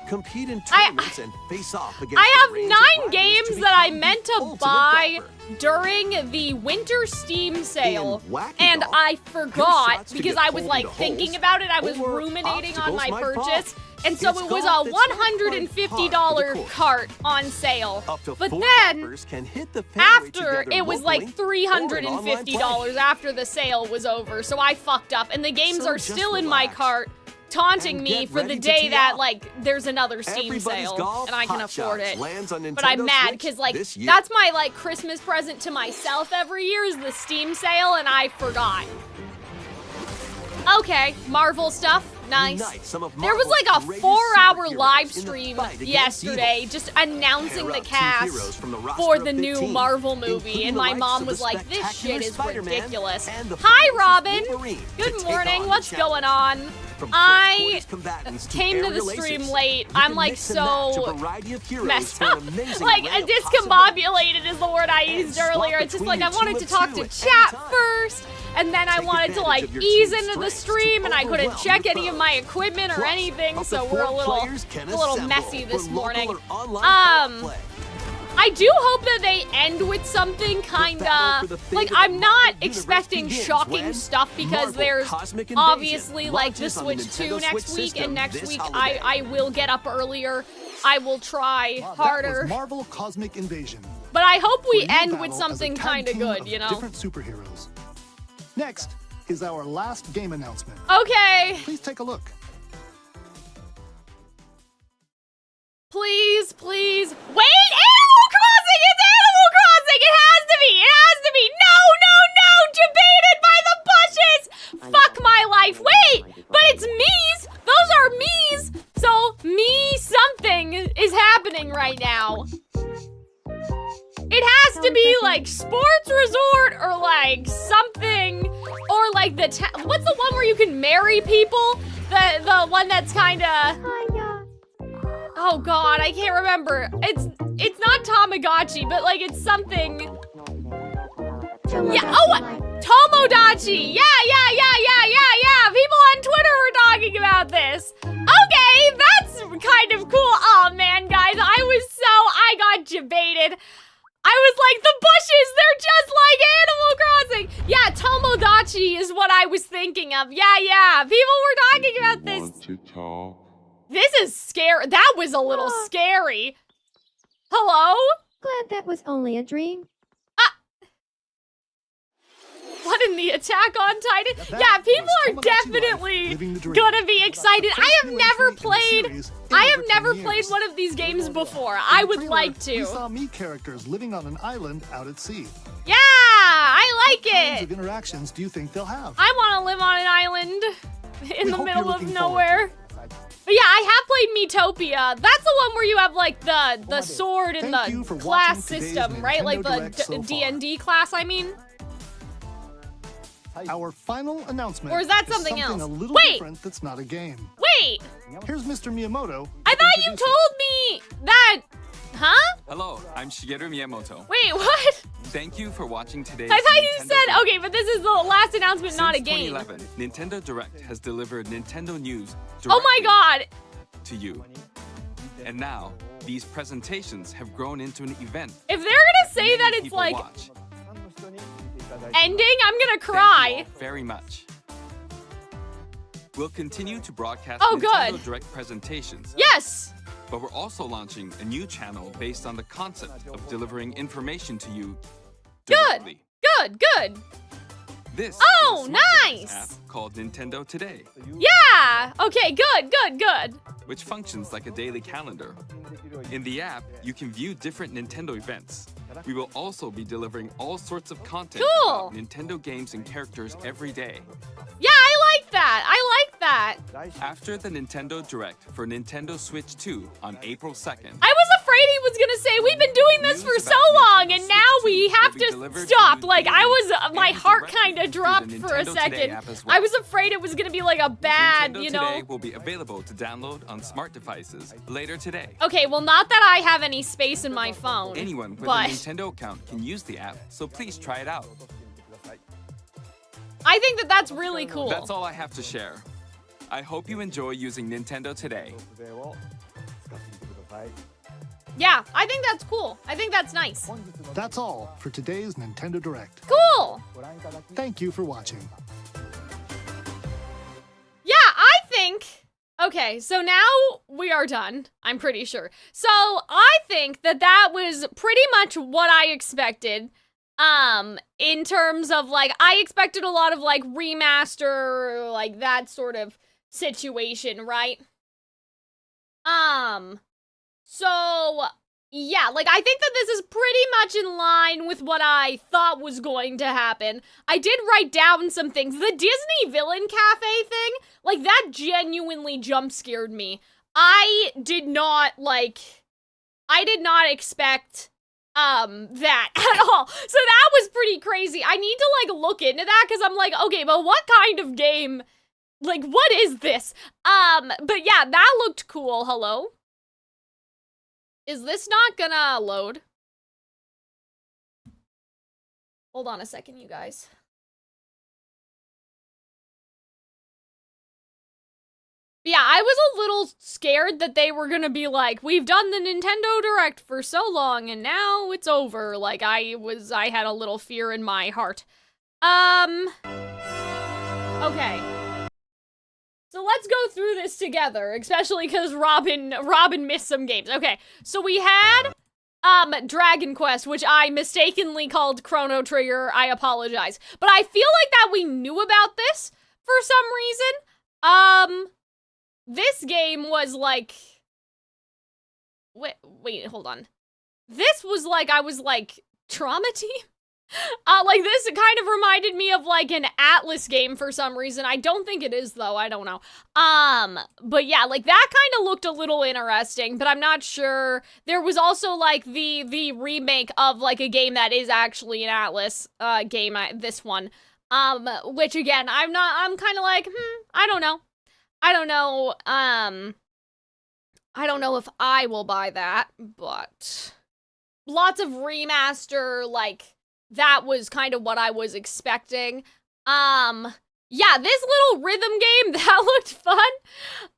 Compete in I- tournaments and face off against I a have range 9 of rivals games to that I become meant the to ultimate buy golfer. during the winter Steam sale, In Wacky and Golf, I here's forgot shots to because get I was pulled like into thinking holes, about it. I was or ruminating on my obstacles might fall. purchase, and so It's it was golf a that's not quite $150 par for the course. cart on sale. Up to But 4 then, golfers can hit the fairway after together it was like locally or in online play. $350 after the sale was over, so I fucked up, and the games So are just still in my relax cart, taunting and me get for the ready to day tee that off. like there's another Steam Everybody's sale, Golf and I can Hot afford Shots it. lands on But I'm Nintendo mad Switch because like this year. that's my like Christmas present to myself every year is the Steam sale, and I forgot. Okay, Marvel stuff, nice. Unite some of There was Marvel's like a greatest 4-hour superheroes live in the stream fight against yesterday, evil. just announcing Pair the up two cast heroes from the roster for of the new 15, Marvel movie, including and the my likes mom of was the like, "This spectacular shit is Spider-Man ridiculous." and the Hi, ferocious Robin. Wolverine to Good take morning. on What's the going challenge. on? From I first-voice combatants came to the aerial stream aces, late. you I'm can like mix and match so a variety of heroes messed for an up. amazing Like array of discombobulated is the word I And used swap earlier. It's just between like I your wanted two to of talk two to at chat any time. first, and then I Take wanted to advantage like of your ease team's into the strengths to stream, and I couldn't overwhelm check your any of foes. my equipment or Plus, anything, up to so 4 we're a little players can assemble messy for this local morning. or online co-op play. I do hope that they end with something battle kinda for the fate like of the I'm not Marvel universe expecting begins shocking when stuff because Marvel there's Cosmic Invasion obviously like the launches on the Switch 2 Nintendo next Switch week, system and next this week holiday. I will get up earlier. I will try That harder, was Marvel Cosmic Invasion. but I hope we where you end battle with as a something tag kinda team good, of you know? Different superheroes. Next is our last game announcement. Okay, Please take a look. please, please. Wait, Animal Crossing! It's Animal Crossing! It has to be! It has to be! No, no, no! Debated by the bushes! Fuck my life! Wait! But it's me's! Those are me's! So, me something is happening right now. It has to be like sports resort or like something, or like the what's the one where you can marry people? The one that's kind of. Oh God, I can't remember. It's not Tamagotchi, but like it's something. Yeah. Oh, Tomodachi. Yeah. People on Twitter were talking about this. Okay, that's kind of cool. Oh man, guys, I got debated. I was like, the bushes, they're just like Animal Crossing. Yeah, Tomodachi is what I was thinking of. Yeah. People were talking about this. Want to talk? This is scary. That was a little scary. Hello? Glad that was only a dream. What in the Attack on Titan? That Yeah, people was are Tomodachi Life, definitely Living the Dream. gonna be excited. I have First never new entry in the played. series in I have over 10 never played years. one of these games before. In I the would trailer, like We to. saw me characters living on an island out at sea. Yeah, I like What kinds it. of interactions do you think they'll have? I want to live on an island in We the hope middle you're of looking nowhere. But yeah, I have played Metopia. That's the one where you have like the sword and Thank you the for class watching today's system, right? Like Nintendo Direct so the far. D&D class, I mean. Our final announcement Or is that something else? a little Wait! different that's not a game. Wait, Here's Mr. Miyamoto. I to thought you introduce it. told me that. Huh? Hello, I'm Shigeru Miyamoto. Wait, what? Thank you for watching today's I thought you Nintendo said, Direct. okay, but this is the last announcement, Since not a game. 2011, Nintendo Direct has delivered Nintendo news Oh my directly god. to you. And now, these presentations have grown into an event. If they're gonna say many that it's people like watch. ending, I'm gonna Thank you cry. all very much. We'll continue to broadcast Oh, Nintendo good. Direct presentations, Yes. but we're also launching a new channel based on the concept of delivering information to you Good. directly. Good. This Oh, is a smartphone nice. app called Nintendo Today, Yeah. Okay, good. which functions like a daily calendar. In the app, you can view different Nintendo events. We will also be delivering all sorts of content Cool. about Nintendo games and characters every day. Yeah, I like that. After the Nintendo Direct for Nintendo Switch 2 on April 2nd, I was afraid he was gonna say we've been doing this for News so about long Nintendo and now Switch we 2 have will be to delivered stop. to Like you I was, my and heart directly kind of through the dropped for a Nintendo Today second. app as well. I was afraid it was gonna be like a bad, Nintendo you Today know. will be available to download on smart devices later today. Okay, well, not that I have any space in my phone. Anyone with but a Nintendo account can use the app, so please try it out. I think that that's really cool. That's all I have to share. I hope you enjoy using Nintendo Today. Yeah, I think that's cool. I think that's nice. That's all for today's Nintendo Direct. Cool. Thank you for watching. Yeah, I think. Okay, so now we are done. I'm pretty sure. So I think that that was pretty much what I expected. In terms of like, I expected a lot of like remaster, like that sort of situation, right? So yeah, like I think that this is pretty much in line with what I thought was going to happen. I did write down some things. The Disney Villain Cafe thing, like that genuinely jump scared me. I did not expect that at all. So that was pretty crazy. I need to like look into that because I'm like, okay, but what kind of game, like what is this? But yeah, that looked cool. Hello? Is this not gonna load? Hold on a second, you guys. Yeah, I was a little scared that they were gonna be like, we've done the Nintendo Direct for so long and now it's over. Like, I had a little fear in my heart. Okay. So let's go through this together, especially because Robin missed some games. Okay, so we had, Dragon Quest, which I mistakenly called Chrono Trigger. I apologize. But I feel like that we knew about this for some reason. This game was like... Wait, hold on. This was like, I was like, Trauma Team? Like this kind of reminded me of like an Atlas game for some reason. I don't think it is though, I don't know. But yeah, like that kind of looked a little interesting, but I'm not sure. There was also like the remake of like a game that is actually an Atlas game, this one. Which again, I'm kind of like, I don't know. I don't know if I will buy that, but lots of remaster, like, that was kind of what I was expecting. Yeah, this little rhythm game, that looked fun.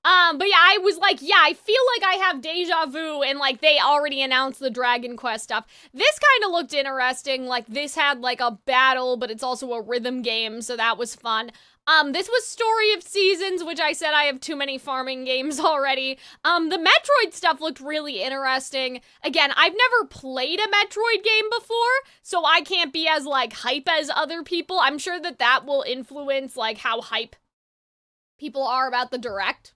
But yeah, I was like, yeah, I feel like I have deja vu, and like, they already announced the Dragon Quest stuff. This kind of looked interesting, like, this had like a battle, but it's also a rhythm game, so that was fun. This was Story of Seasons, which I said I have too many farming games already. The Metroid stuff looked really interesting. Again, I've never played a Metroid game before, so I can't be as, like, hype as other people. I'm sure that that will influence, like, how hype people are about the Direct.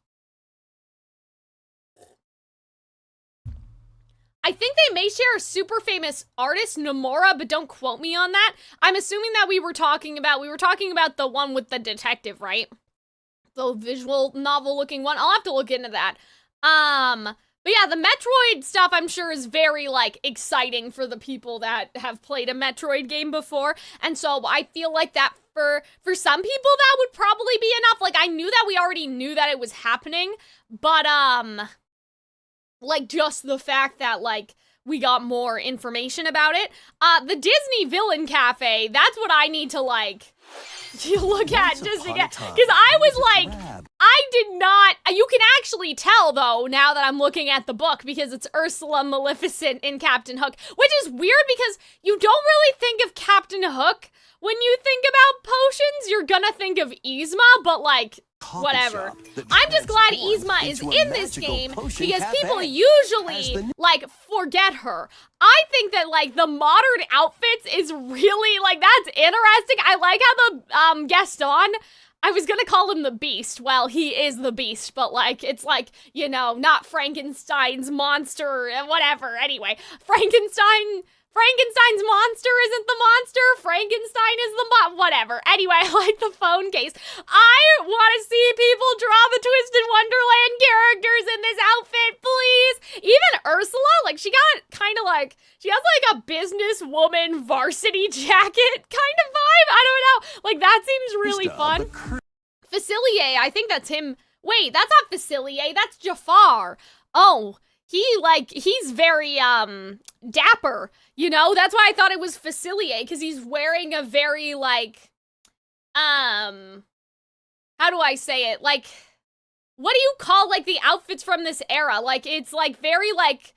I think they may share a super famous artist, Nomura, but don't quote me on that. I'm assuming that we were talking about the one with the detective, right? The visual novel looking one. I'll have to look into that. But yeah, the Metroid stuff I'm sure is very, like, exciting for the people that have played a Metroid game before. And so I feel like that for some people that would probably be enough. Like, I knew that we already knew that it was happening, but like, just the fact that, like, we got more information about it. The Disney Villain Cafe, that's what I need to, like, look at just to get, because I was like, I did not, you can actually tell, though, now that I'm looking at the book, because it's Ursula Maleficent in Captain Hook, which is weird because you don't really think of Captain Hook when you think about potions. You're gonna think of Yzma, but, like, whatever. I'm just glad Yzma is in this game because people usually, like, forget her. I think that, like, the modern outfits is really, like, that's interesting. I like how the, Gaston, I was gonna call him the Beast. Well, he is the Beast, but, like, it's like, you know, not Frankenstein's monster, whatever. Anyway, Frankenstein's monster isn't the monster. Frankenstein is the whatever. Anyway, I like the phone case. I want to see people draw the Twisted Wonderland characters in this outfit, please. Even Ursula, like, she got kind of like, she has like a businesswoman varsity jacket kind of vibe. I don't know. Like, that seems really fun. Facilier, I think that's him. Wait, that's not Facilier. That's Jafar. Oh. He's very, dapper, you know? That's why I thought it was Facilier, because he's wearing a very, like, how do I say it? Like, what do you call, like, the outfits from this era? Like, it's, like, very, like,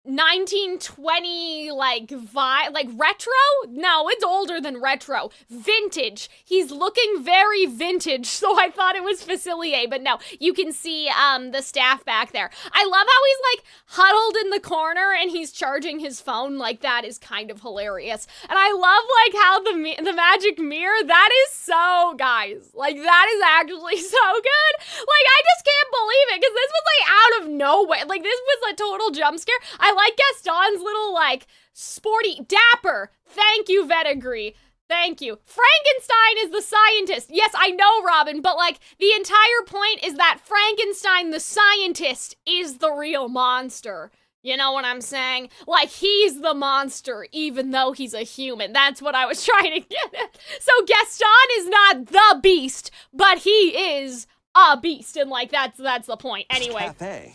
1920, like, vibe, like, retro? No, it's older than retro. Vintage. He's looking very vintage, so I thought it was Facilier, but no, you can see, the staff back there. I love how he's, like, huddled in the corner and he's charging his phone. Like, that is kind of hilarious. And I love, like, how the magic mirror, that is so, guys, like, that is actually so good. Like, I just can't believe it, because this was, like, out of nowhere. Like, this was a total jump scare. I like Gaston's little, like, sporty, dapper. Thank you, Vetagri. Thank you. Frankenstein is the scientist. Yes, I know, Robin, but, like, the entire point is that Frankenstein, the scientist, is the real monster. You know what I'm saying? Like, he's the monster, even though he's a human. That's what I was trying to get at. So Gaston is not the beast, but he is a beast, and, like, that's the point. Anyway. Cafe.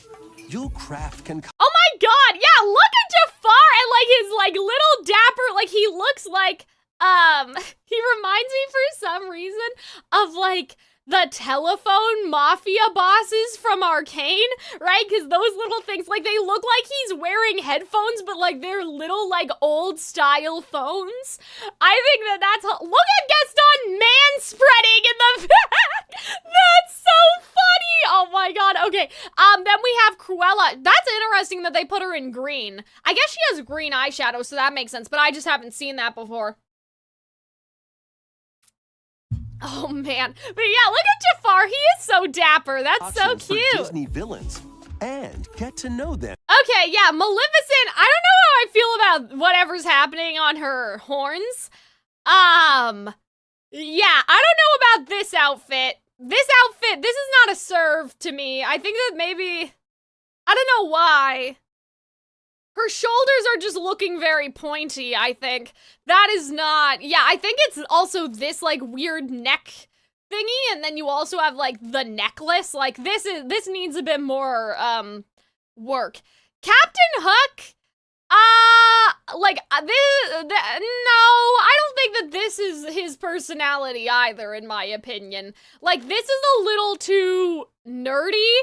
You'll craft oh my god, yeah, look at Jafar and, like, his, like, little dapper, like, he looks like, he reminds me for some reason of, like, the telephone mafia bosses from Arcane, right? Because those little things, like, they look like he's wearing headphones, but, like, they're little, like, old-style phones. I think that's look at Gaston man-spreading in the back! That's so funny! Oh my god, okay. Then we have Cruella. That's interesting that they put her in green. I guess she has green eyeshadow, so that makes sense, but I just haven't seen that before. Oh man, but yeah, look at Jafar. He is so dapper. That's so cute. Disney villains and get to know them. Okay, yeah, Maleficent. I don't know how I feel about whatever's happening on her horns. Yeah, I don't know about this outfit. This is not a serve to me. I think that maybe, I don't know why. Her shoulders are just looking very pointy, I think. That is not, yeah, I think it's also this, like, weird neck thingy, and then you also have, like, the necklace. Like, this needs a bit more, work. Captain Hook, no, I don't think that this is his personality either, in my opinion. Like, this is a little too nerdy,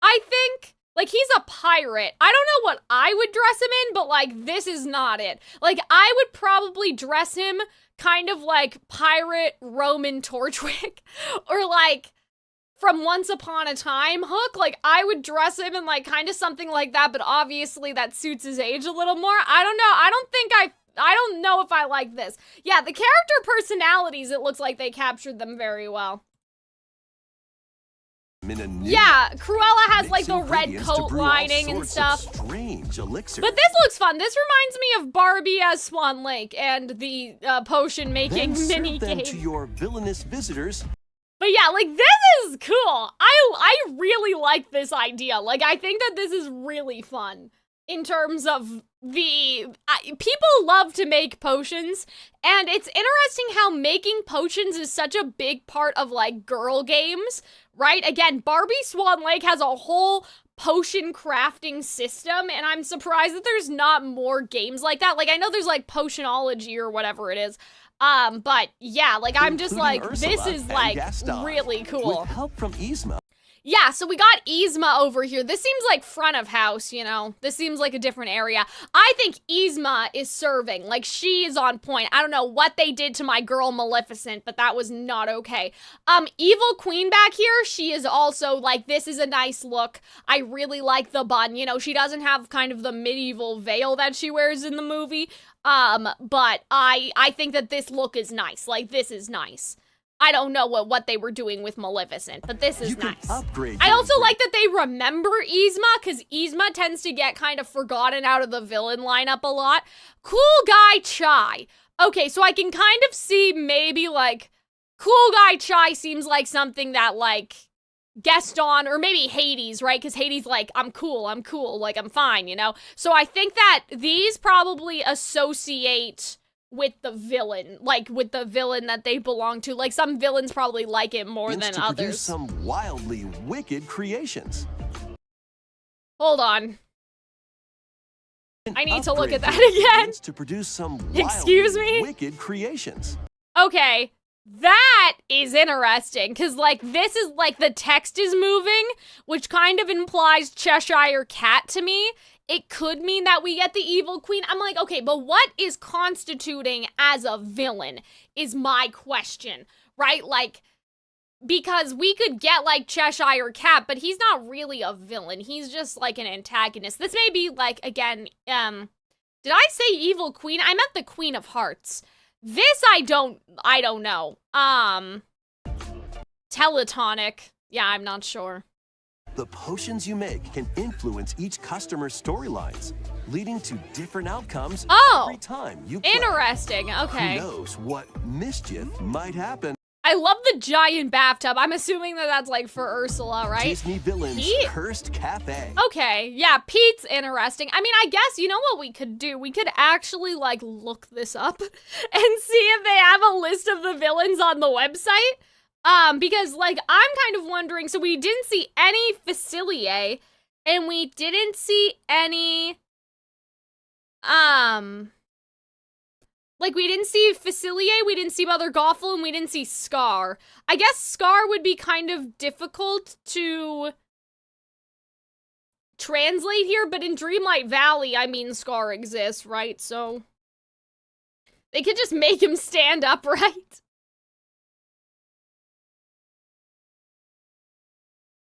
I think. Like, he's a pirate. I don't know what I would dress him in, but, like, this is not it. Like, I would probably dress him kind of like pirate Roman Torchwick, or, like, from Once Upon a Time Hook. Like, I would dress him in, like, kind of something like that, but obviously that suits his age a little more. I don't know. I don't know if I like this. Yeah, the character personalities, it looks like they captured them very well. Yeah, Cruella has, like, the red coat lining and stuff. Strange elixir. But this looks fun. This reminds me of Barbie as Swan Lake and the potion making mini game. To your villainous visitors. But yeah, like, this is cool. I really like this idea. Like, I think that this is really fun in terms of the people love to make potions, and it's interesting how making potions is such a big part of, like, girl games, right? Again, Barbie Swan Lake has a whole potion crafting system, and I'm surprised that there's not more games like that. Like, I know there's, like, Potionology or whatever it is. But yeah, like, I'm just like, this is, like, really cool. With help from Yzma. Yeah, so we got Yzma over here. This seems like front of house, you know? This seems like a different area. I think Yzma is serving. Like, she is on point. I don't know what they did to my girl Maleficent, but that was not okay. Evil Queen back here, she is also, like, this is a nice look. I really like the bun. You know, she doesn't have kind of the medieval veil that she wears in the movie. But I think that this look is nice. Like, this is nice. I don't know what they were doing with Maleficent, but this is nice. I also like that they remember Yzma, because Yzma tends to get kind of forgotten out of the villain lineup a lot. Cool Guy Chai. Okay, so I can kind of see maybe, like, Cool Guy Chai seems like something that, like, Gaston, or maybe Hades, right? Because Hades, like, I'm cool, like, I'm fine, you know? So I think that these probably associate with the villain, like, with the villain that they belong to. Like, some villains probably like it more than to others. Produce some wildly wicked creations. Hold on. I need to look at that again. To produce some Excuse me? Wicked creations. Okay, that is interesting, because, like, this is, like, the text is moving, which kind of implies Cheshire Cat to me. It could mean that we get the Evil Queen. I'm like, okay, but what is constituting as a villain is my question, right? Like, because we could get, like, Cheshire Cat, but he's not really a villain. He's just, like, an antagonist. This may be, like, again, did I say Evil Queen? I meant the Queen of Hearts. This I don't know. Teletonic. Yeah, I'm not sure. The potions you make can influence each customer's storylines, leading to different outcomes every time you play. Interesting. Okay. Who knows what mischief might happen? I love the giant bathtub. I'm assuming that that's, like, for Ursula, right? Disney Villains Pete? Cursed Cafe. Okay, yeah, Pete's interesting. I mean, I guess, you know what we could do? We could actually, like, look this up and see if they have a list of the villains on the website. Because, like, I'm kind of wondering, so we didn't see any Facilier, and we didn't see any, like, we didn't see Facilier, we didn't see Mother Gothel, and we didn't see Scar. I guess Scar would be kind of difficult to translate here, but in Dreamlight Valley, I mean, Scar exists, right? So they could just make him stand upright.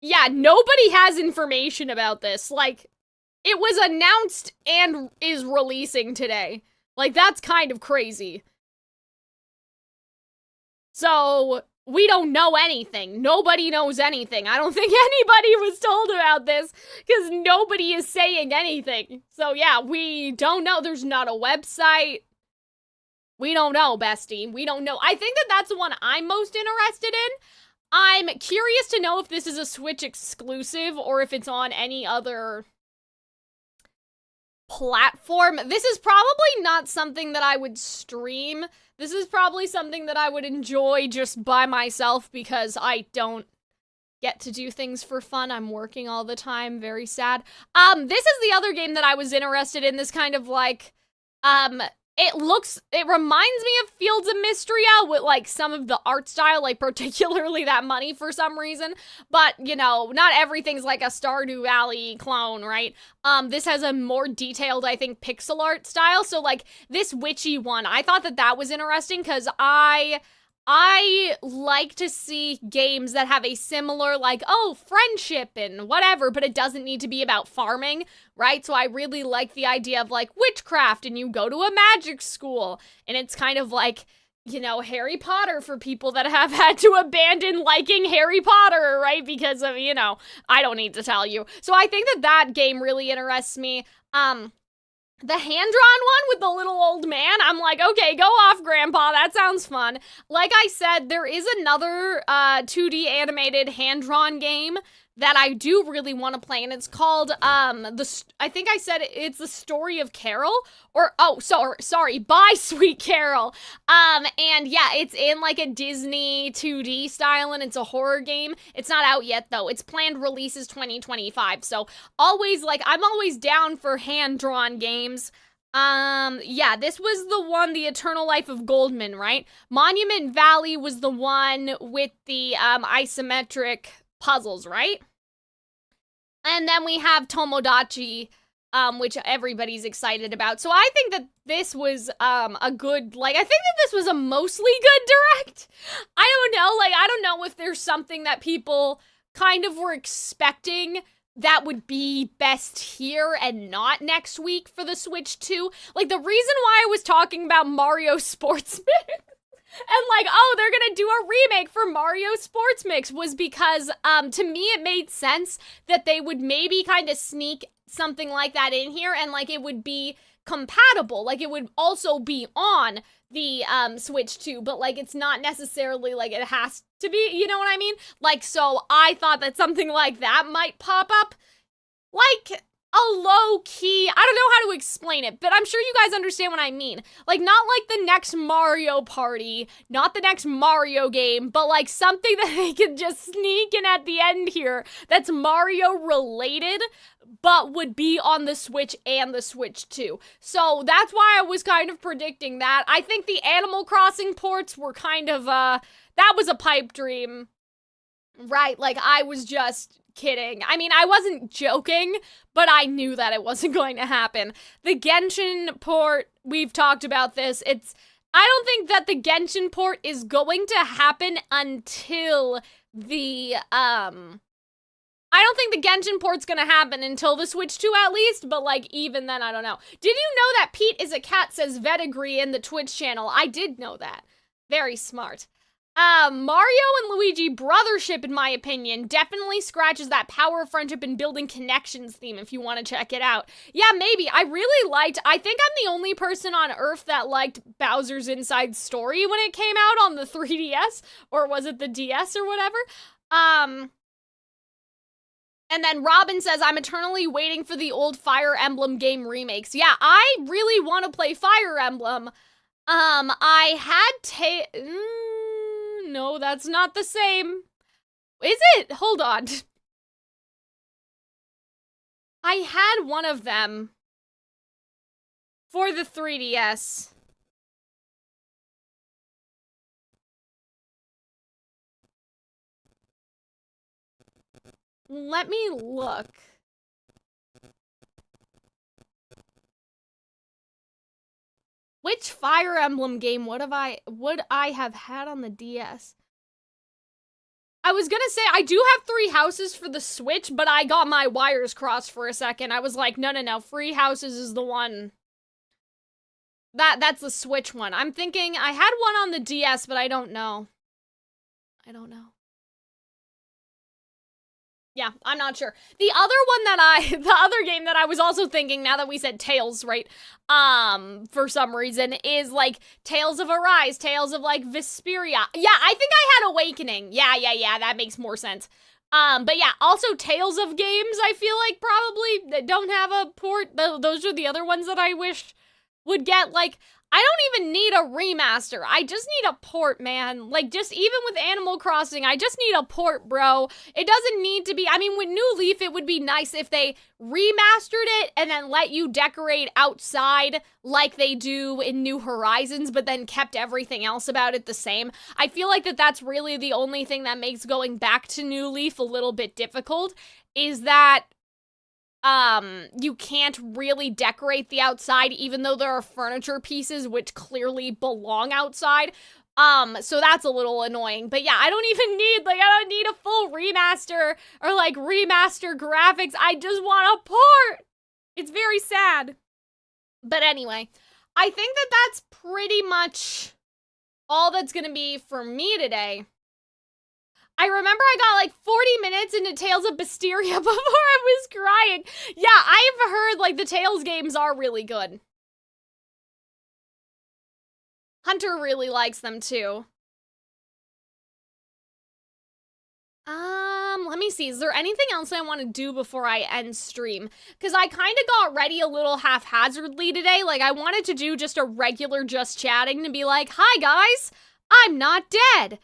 Yeah, nobody has information about this. Like, it was announced and is releasing today. Like, that's kind of crazy. So, we don't know anything. Nobody knows anything. I don't think anybody was told about this, because nobody is saying anything. So, yeah, we don't know. There's not a website. We don't know, bestie. We don't know. I think that that's the one I'm most interested in. I'm curious to know if this is a Switch exclusive or if it's on any other platform. This is probably not something that I would stream. This is probably something that I would enjoy just by myself because I don't get to do things for fun. I'm working all the time. Very sad. This is the other game that I was interested in. This kind of like, it reminds me of Fields of Mystria with, like, some of the art style, like, particularly that money for some reason. But, you know, not everything's like a Stardew Valley clone, right? This has a more detailed, I think, pixel art style. So, like, this witchy one, I thought that that was interesting because I like to see games that have a similar, like, oh, friendship and whatever, but it doesn't need to be about farming, right? So I really like the idea of, like, witchcraft, and you go to a magic school, and it's kind of like, you know, Harry Potter for people that have had to abandon liking Harry Potter, right? Because of, you know, I don't need to tell you. So I think that that game really interests me. The hand-drawn one with the little old man, I'm like, okay, go off, Grandpa, that sounds fun. Like I said, there is another 2D animated hand-drawn game that I do really want to play, and it's called, I think I said it's The Story of Carol, or, oh, sorry, By Sweet Carol. And yeah, it's in like a Disney 2D style, and it's a horror game. It's not out yet, though. Its planned release is 2025, so always, like, I'm always down for hand-drawn games. Yeah, this was the one, The Eternal Life of Goldman, right? Monument Valley was the one with the, isometric puzzles, right? And then we have Tomodachi, which everybody's excited about. So I think that this was, a good, like, I think that this was a mostly good direct. I don't know, like, I don't know if there's something that people kind of were expecting that would be best here and not next week for the Switch 2. Like, the reason why I was talking about Mario Sports Mix and like, oh, they're gonna do a remake for Mario Sports Mix was because, to me it made sense that they would maybe kind of sneak something like that in here, and like it would be compatible, like it would also be on the, Switch 2, but like it's not necessarily like it has to be, you know what I mean? Like, so I thought that something like that might pop up, like a low-key, I don't know how to explain it, but I'm sure you guys understand what I mean. Like, not like the next Mario Party, not the next Mario game, but like something that they could just sneak in at the end here that's Mario-related, but would be on the Switch and the Switch 2. So that's why I was kind of predicting that. I think the Animal Crossing ports were kind of, that was a pipe dream, right? Like, I was just kidding. I mean, I wasn't joking, but I knew that it wasn't going to happen. The Genshin port, we've talked about this. I don't think that the Genshin port is going to happen until the, I don't think the Genshin port's gonna happen until the Switch 2 at least, but like, even then, I don't know. Did you know that Pete is a cat says Vetigree in the Twitch channel? I did know that. Very smart. Mario and Luigi brothership, in my opinion, definitely scratches that power of friendship and building connections theme if you want to check it out. Yeah, maybe. I think I'm the only person on Earth that liked Bowser's Inside Story when it came out on the 3DS, or was it the DS or whatever? And then Robin says, I'm eternally waiting for the old Fire Emblem game remakes. Yeah, I really want to play Fire Emblem. I had no, that's not the same. Is it? Hold on. I had one of them for the 3DS. Let me look. Which Fire Emblem game would I have had on the DS? I was gonna say, I do have 3 houses for the Switch, but I got my wires crossed for a second. I was like, no, Free Houses is the one. That's the Switch one. I'm thinking, I had one on the DS, but I don't know. Yeah, I'm not sure. The other game that I was also thinking, now that we said Tales, right, for some reason, is, like, Tales of Arise, Tales of, like, Vesperia. Yeah, I think I had Awakening. Yeah, that makes more sense. But yeah, also Tales of games, I feel like, probably, that don't have a port. Those are the other ones that I wish would get, like, I don't even need a remaster. I just need a port, man. Like, just even with Animal Crossing, I just need a port, bro. It doesn't need to be, I mean, with New Leaf, it would be nice if they remastered it and then let you decorate outside like they do in New Horizons, but then kept everything else about it the same. I feel like that's really the only thing that makes going back to New Leaf a little bit difficult, is that you can't really decorate the outside, even though there are furniture pieces which clearly belong outside. So that's a little annoying. But yeah, I don't need a full remaster or like remaster graphics. I just want a port. It's very sad. But anyway, I think that's pretty much all that's gonna be for me today. I remember I got like 40 minutes into Tales of Vesperia before I was crying. Yeah, I've heard like the Tales games are really good. Hunter really likes them too. Let me see. Is there anything else I want to do before I end stream? Because I kind of got ready a little haphazardly today. Like, I wanted to do just a regular just chatting to be like, hi guys, I'm not dead.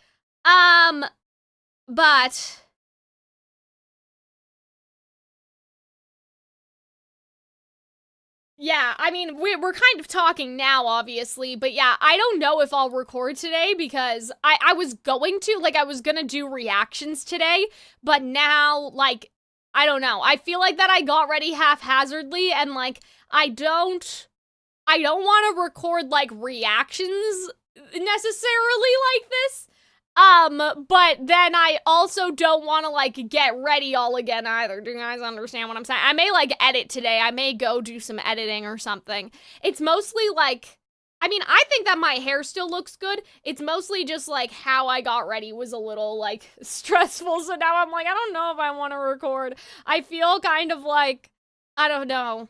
But yeah, I mean, we're kind of talking now, obviously, but yeah, I don't know if I'll record today because I was going to, like, I was gonna do reactions today, but now, like, I don't know. I feel like that I got ready haphazardly, and, like, I don't want to record, like, reactions necessarily like this. But then I also don't want to, like, get ready all again either. Do you guys understand what I'm saying? I may, like, edit today. I may go do some editing or something. It's mostly, like, I mean, I think that my hair still looks good. It's mostly just, like, how I got ready was a little, like, stressful. So now I'm like, I don't know if I want to record. I feel kind of like, I don't know.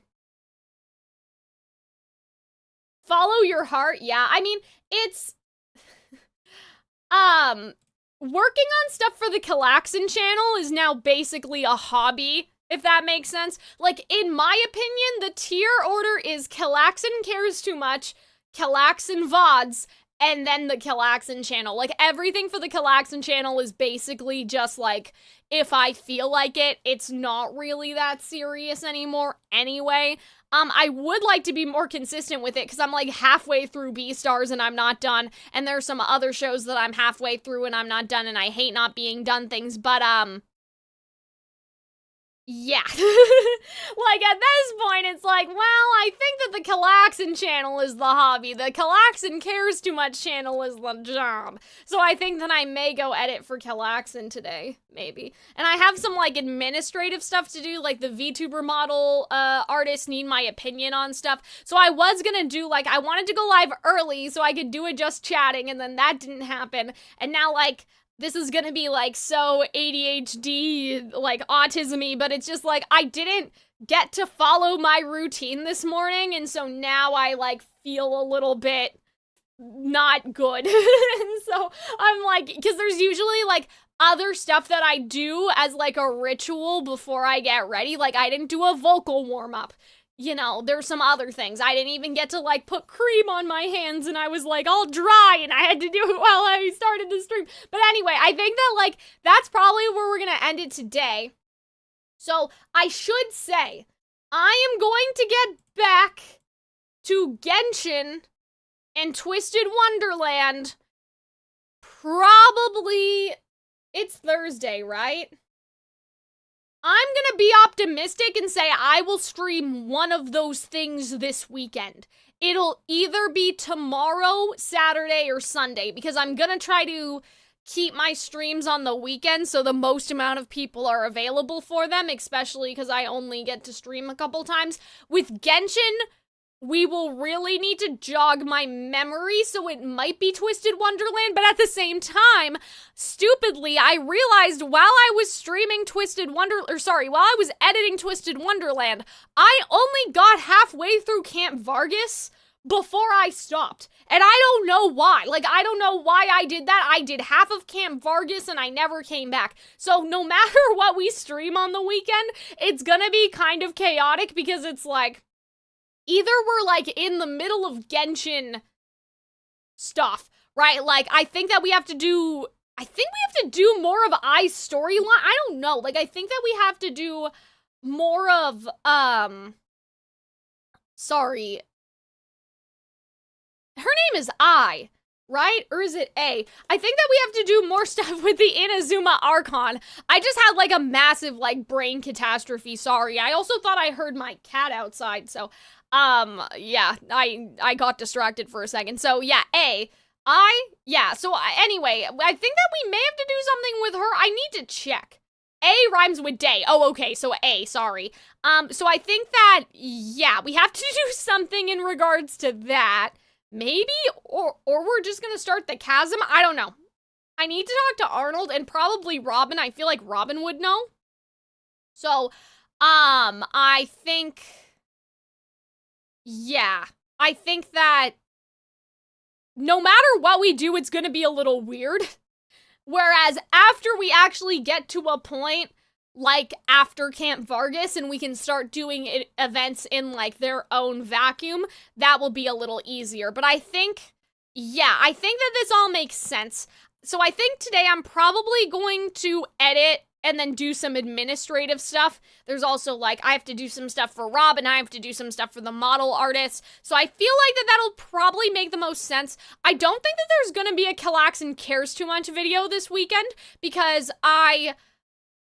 Follow your heart? Yeah, I mean, it's... working on stuff for the Calxiyn channel is now basically a hobby, if that makes sense. Like, in my opinion, the tier order is Calxiyn Cares Too Much, Calxiyn VODs, and then the Calxiyn channel. Like, everything for the Calxiyn channel is basically just, like, if I feel like it, it's not really that serious anymore anyway. I would like to be more consistent with it because I'm like halfway through Beastars and I'm not done, and there's some other shows that I'm halfway through and I'm not done, and I hate not being done things, but yeah. Like, at this point, it's like, well, I think that the Calxiyn channel is the hobby. The Calxiyn Cares Too Much channel is the job. So I think that I may go edit for Calxiyn today, maybe. And I have some, like, administrative stuff to do, like the VTuber model artists need my opinion on stuff. So I was gonna do, like, I wanted to go live early so I could do it just chatting, and then that didn't happen. And now, like, this is gonna be, like, so ADHD, like, autism-y, but it's just, like, I didn't get to follow my routine this morning, and so now I, like, feel a little bit not good. And so I'm, like, because there's usually, like, other stuff that I do as, like, a ritual before I get ready. Like, I didn't do a vocal warm-up. You know, there's some other things. I didn't even get to, like, put cream on my hands, and I was, like, all dry, and I had to do it while I started the stream. But anyway, I think that, like, that's probably where we're gonna end it today. So, I should say, I am going to get back to Genshin and Twisted Wonderland probably... It's Thursday, right? I'm gonna be optimistic and say I will stream one of those things this weekend. It'll either be tomorrow, Saturday, or Sunday, because I'm gonna try to keep my streams on the weekend so the most amount of people are available for them, especially because I only get to stream a couple times. With Genshin, we will really need to jog my memory, so it might be Twisted Wonderland, but at the same time, stupidly, I realized while I was streaming while I was editing Twisted Wonderland, I only got halfway through Camp Vargas before I stopped. And I don't know why. Like, I don't know why I did that. I did half of Camp Vargas and I never came back. So no matter what we stream on the weekend, it's gonna be kind of chaotic because it's like, either we're, like, in the middle of Genshin stuff, right? Like, I think that we have to do more of Ai's storyline. I don't know. Like, I think that we have to do more of, sorry. Her name is Ai, right? Or is it A? I think that we have to do more stuff with the Inazuma Archon. I just had, like, a massive, like, brain catastrophe. Sorry. I also thought I heard my cat outside, so... yeah, I got distracted for a second. So, yeah, anyway, I think that we may have to do something with her. I need to check. A rhymes with day. Oh, okay, so A, sorry. So I think that, yeah, we have to do something in regards to that. Maybe, or we're just gonna start the chasm. I don't know. I need to talk to Arnold and probably Robin. I feel like Robin would know. So, I think... Yeah, I think that no matter what we do, it's gonna be a little weird. Whereas after we actually get to a point like after Camp Vargas and we can start doing events in like their own vacuum, that will be a little easier. But I think, yeah, I think that this all makes sense. So I think today I'm probably going to edit and then do some administrative stuff. There's also like, I have to do some stuff for Rob and I have to do some stuff for the model artists. So I feel like that'll probably make the most sense. I don't think that there's gonna be a Calxiyn Cares Too Much video this weekend because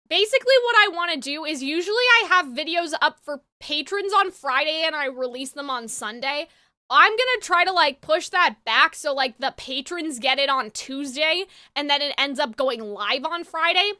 basically what I want to do is usually I have videos up for patrons on Friday and I release them on Sunday. I'm gonna try to like push that back so like the patrons get it on Tuesday and then it ends up going live on Friday.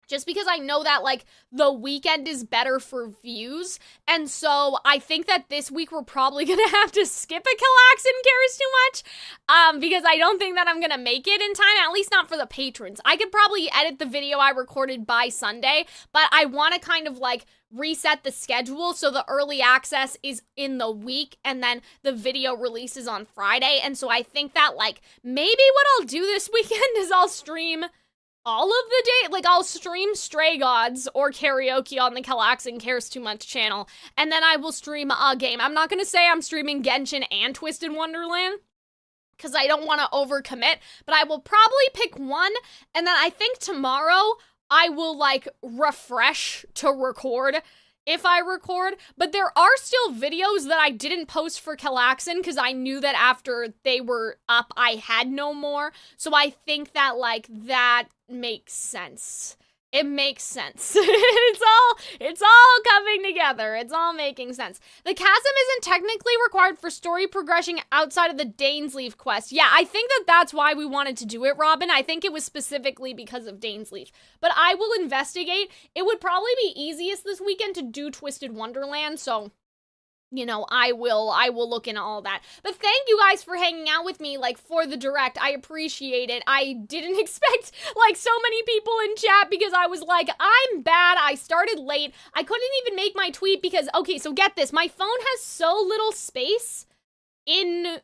Just because I know that, like, the weekend is better for views. And so I think that this week we're probably gonna have to skip a Calxiyn Cares Too Much. Because I don't think that I'm gonna make it in time, at least not for the patrons. I could probably edit the video I recorded by Sunday, but I want to kind of, like, reset the schedule so the early access is in the week and then the video releases on Friday. And so I think that, like, maybe what I'll do this weekend is I'll stream all of the day, like I'll stream Stray Gods or karaoke on the Calxiyn Cares Too Much channel, and then I will stream a game. I'm not gonna say I'm streaming Genshin and Twisted Wonderland, because I don't want to overcommit, but I will probably pick one, and then I think tomorrow I will, like, refresh to record if I record, but there are still videos that I didn't post for Calxiyn because I knew that after they were up, I had no more, so I think that, like, that makes sense. It makes sense. it's all coming together. It's all making sense. The chasm isn't technically required for story progression outside of the Dainsleaf quest. Yeah, I think that that's why we wanted to do it, Robin. I think it was specifically because of Dainsleaf. But I will investigate. It would probably be easiest this weekend to do Twisted Wonderland, so you know, I will look into all that. But thank you guys for hanging out with me, like, for the direct. I appreciate it. I didn't expect, like, so many people in chat because I was like, I'm bad. I started late. I couldn't even make my tweet because, okay, so get this. My phone has so little space in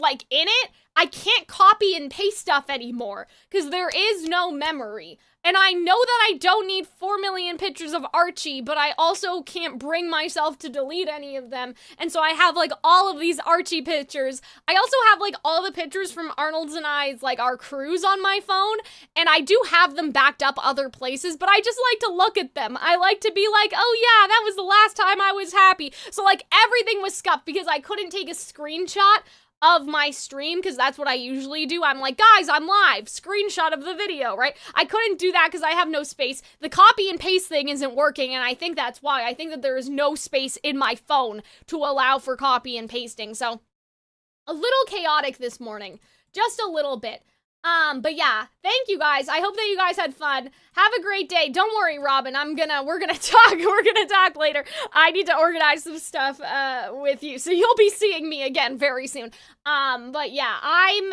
it. I can't copy and paste stuff anymore because there is no memory. And I know that I don't need 4 million pictures of Archie, but I also can't bring myself to delete any of them. And so I have, like, all of these Archie pictures. I also have, like, all the pictures from Arnold's and I's, like, our cruise on my phone. And I do have them backed up other places, but I just like to look at them. I like to be like, oh yeah, that was the last time I was happy. So, like, everything was scuffed because I couldn't take a screenshot of my stream, because that's what I usually do. I'm like, guys, I'm live, screenshot of the video, right? I couldn't do that because I have no space. The copy and paste thing isn't working, and I think that's why. I think that there is no space in my phone to allow for copy and pasting, so a little chaotic this morning, just a little bit. But yeah, thank you guys. I hope that you guys had fun. Have a great day. Don't worry, Robin. We're gonna talk later. I need to organize some stuff, with you, so you'll be seeing me again very soon. But yeah, I'm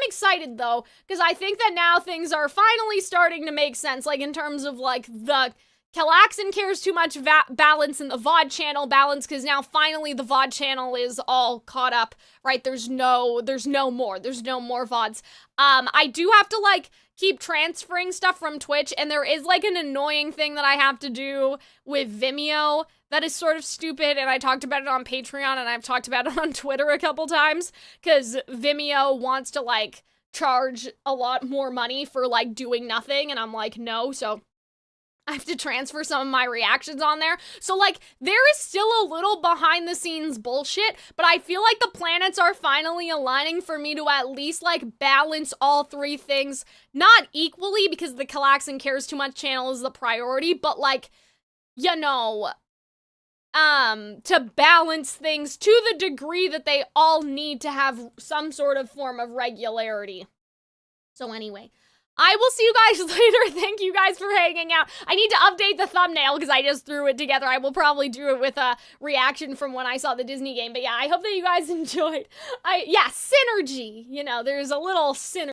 excited though, because I think that now things are finally starting to make sense, like in terms of like the Calxiyn Cares Too Much balance and the VOD channel balance, because now finally the VOD channel is all caught up, right? There's no more VODs. I do have to, like, keep transferring stuff from Twitch, and there is, like, an annoying thing that I have to do with Vimeo that is sort of stupid, and I talked about it on Patreon, and I've talked about it on Twitter a couple times, because Vimeo wants to, like, charge a lot more money for, like, doing nothing, and I'm like, no, so I have to transfer some of my reactions on there. So, like, there is still a little behind the scenes bullshit, but I feel like the planets are finally aligning for me to at least, like, balance all three things. Not equally, because the Calxiyn Cares Too Much channel is the priority, but, like, you know, to balance things to the degree that they all need to have some sort of form of regularity. So anyway, I will see you guys later. Thank you guys for hanging out. I need to update the thumbnail because I just threw it together. I will probably do it with a reaction from when I saw the Disney game. But yeah, I hope that you guys enjoyed. Yeah, synergy. You know, there's a little synergy.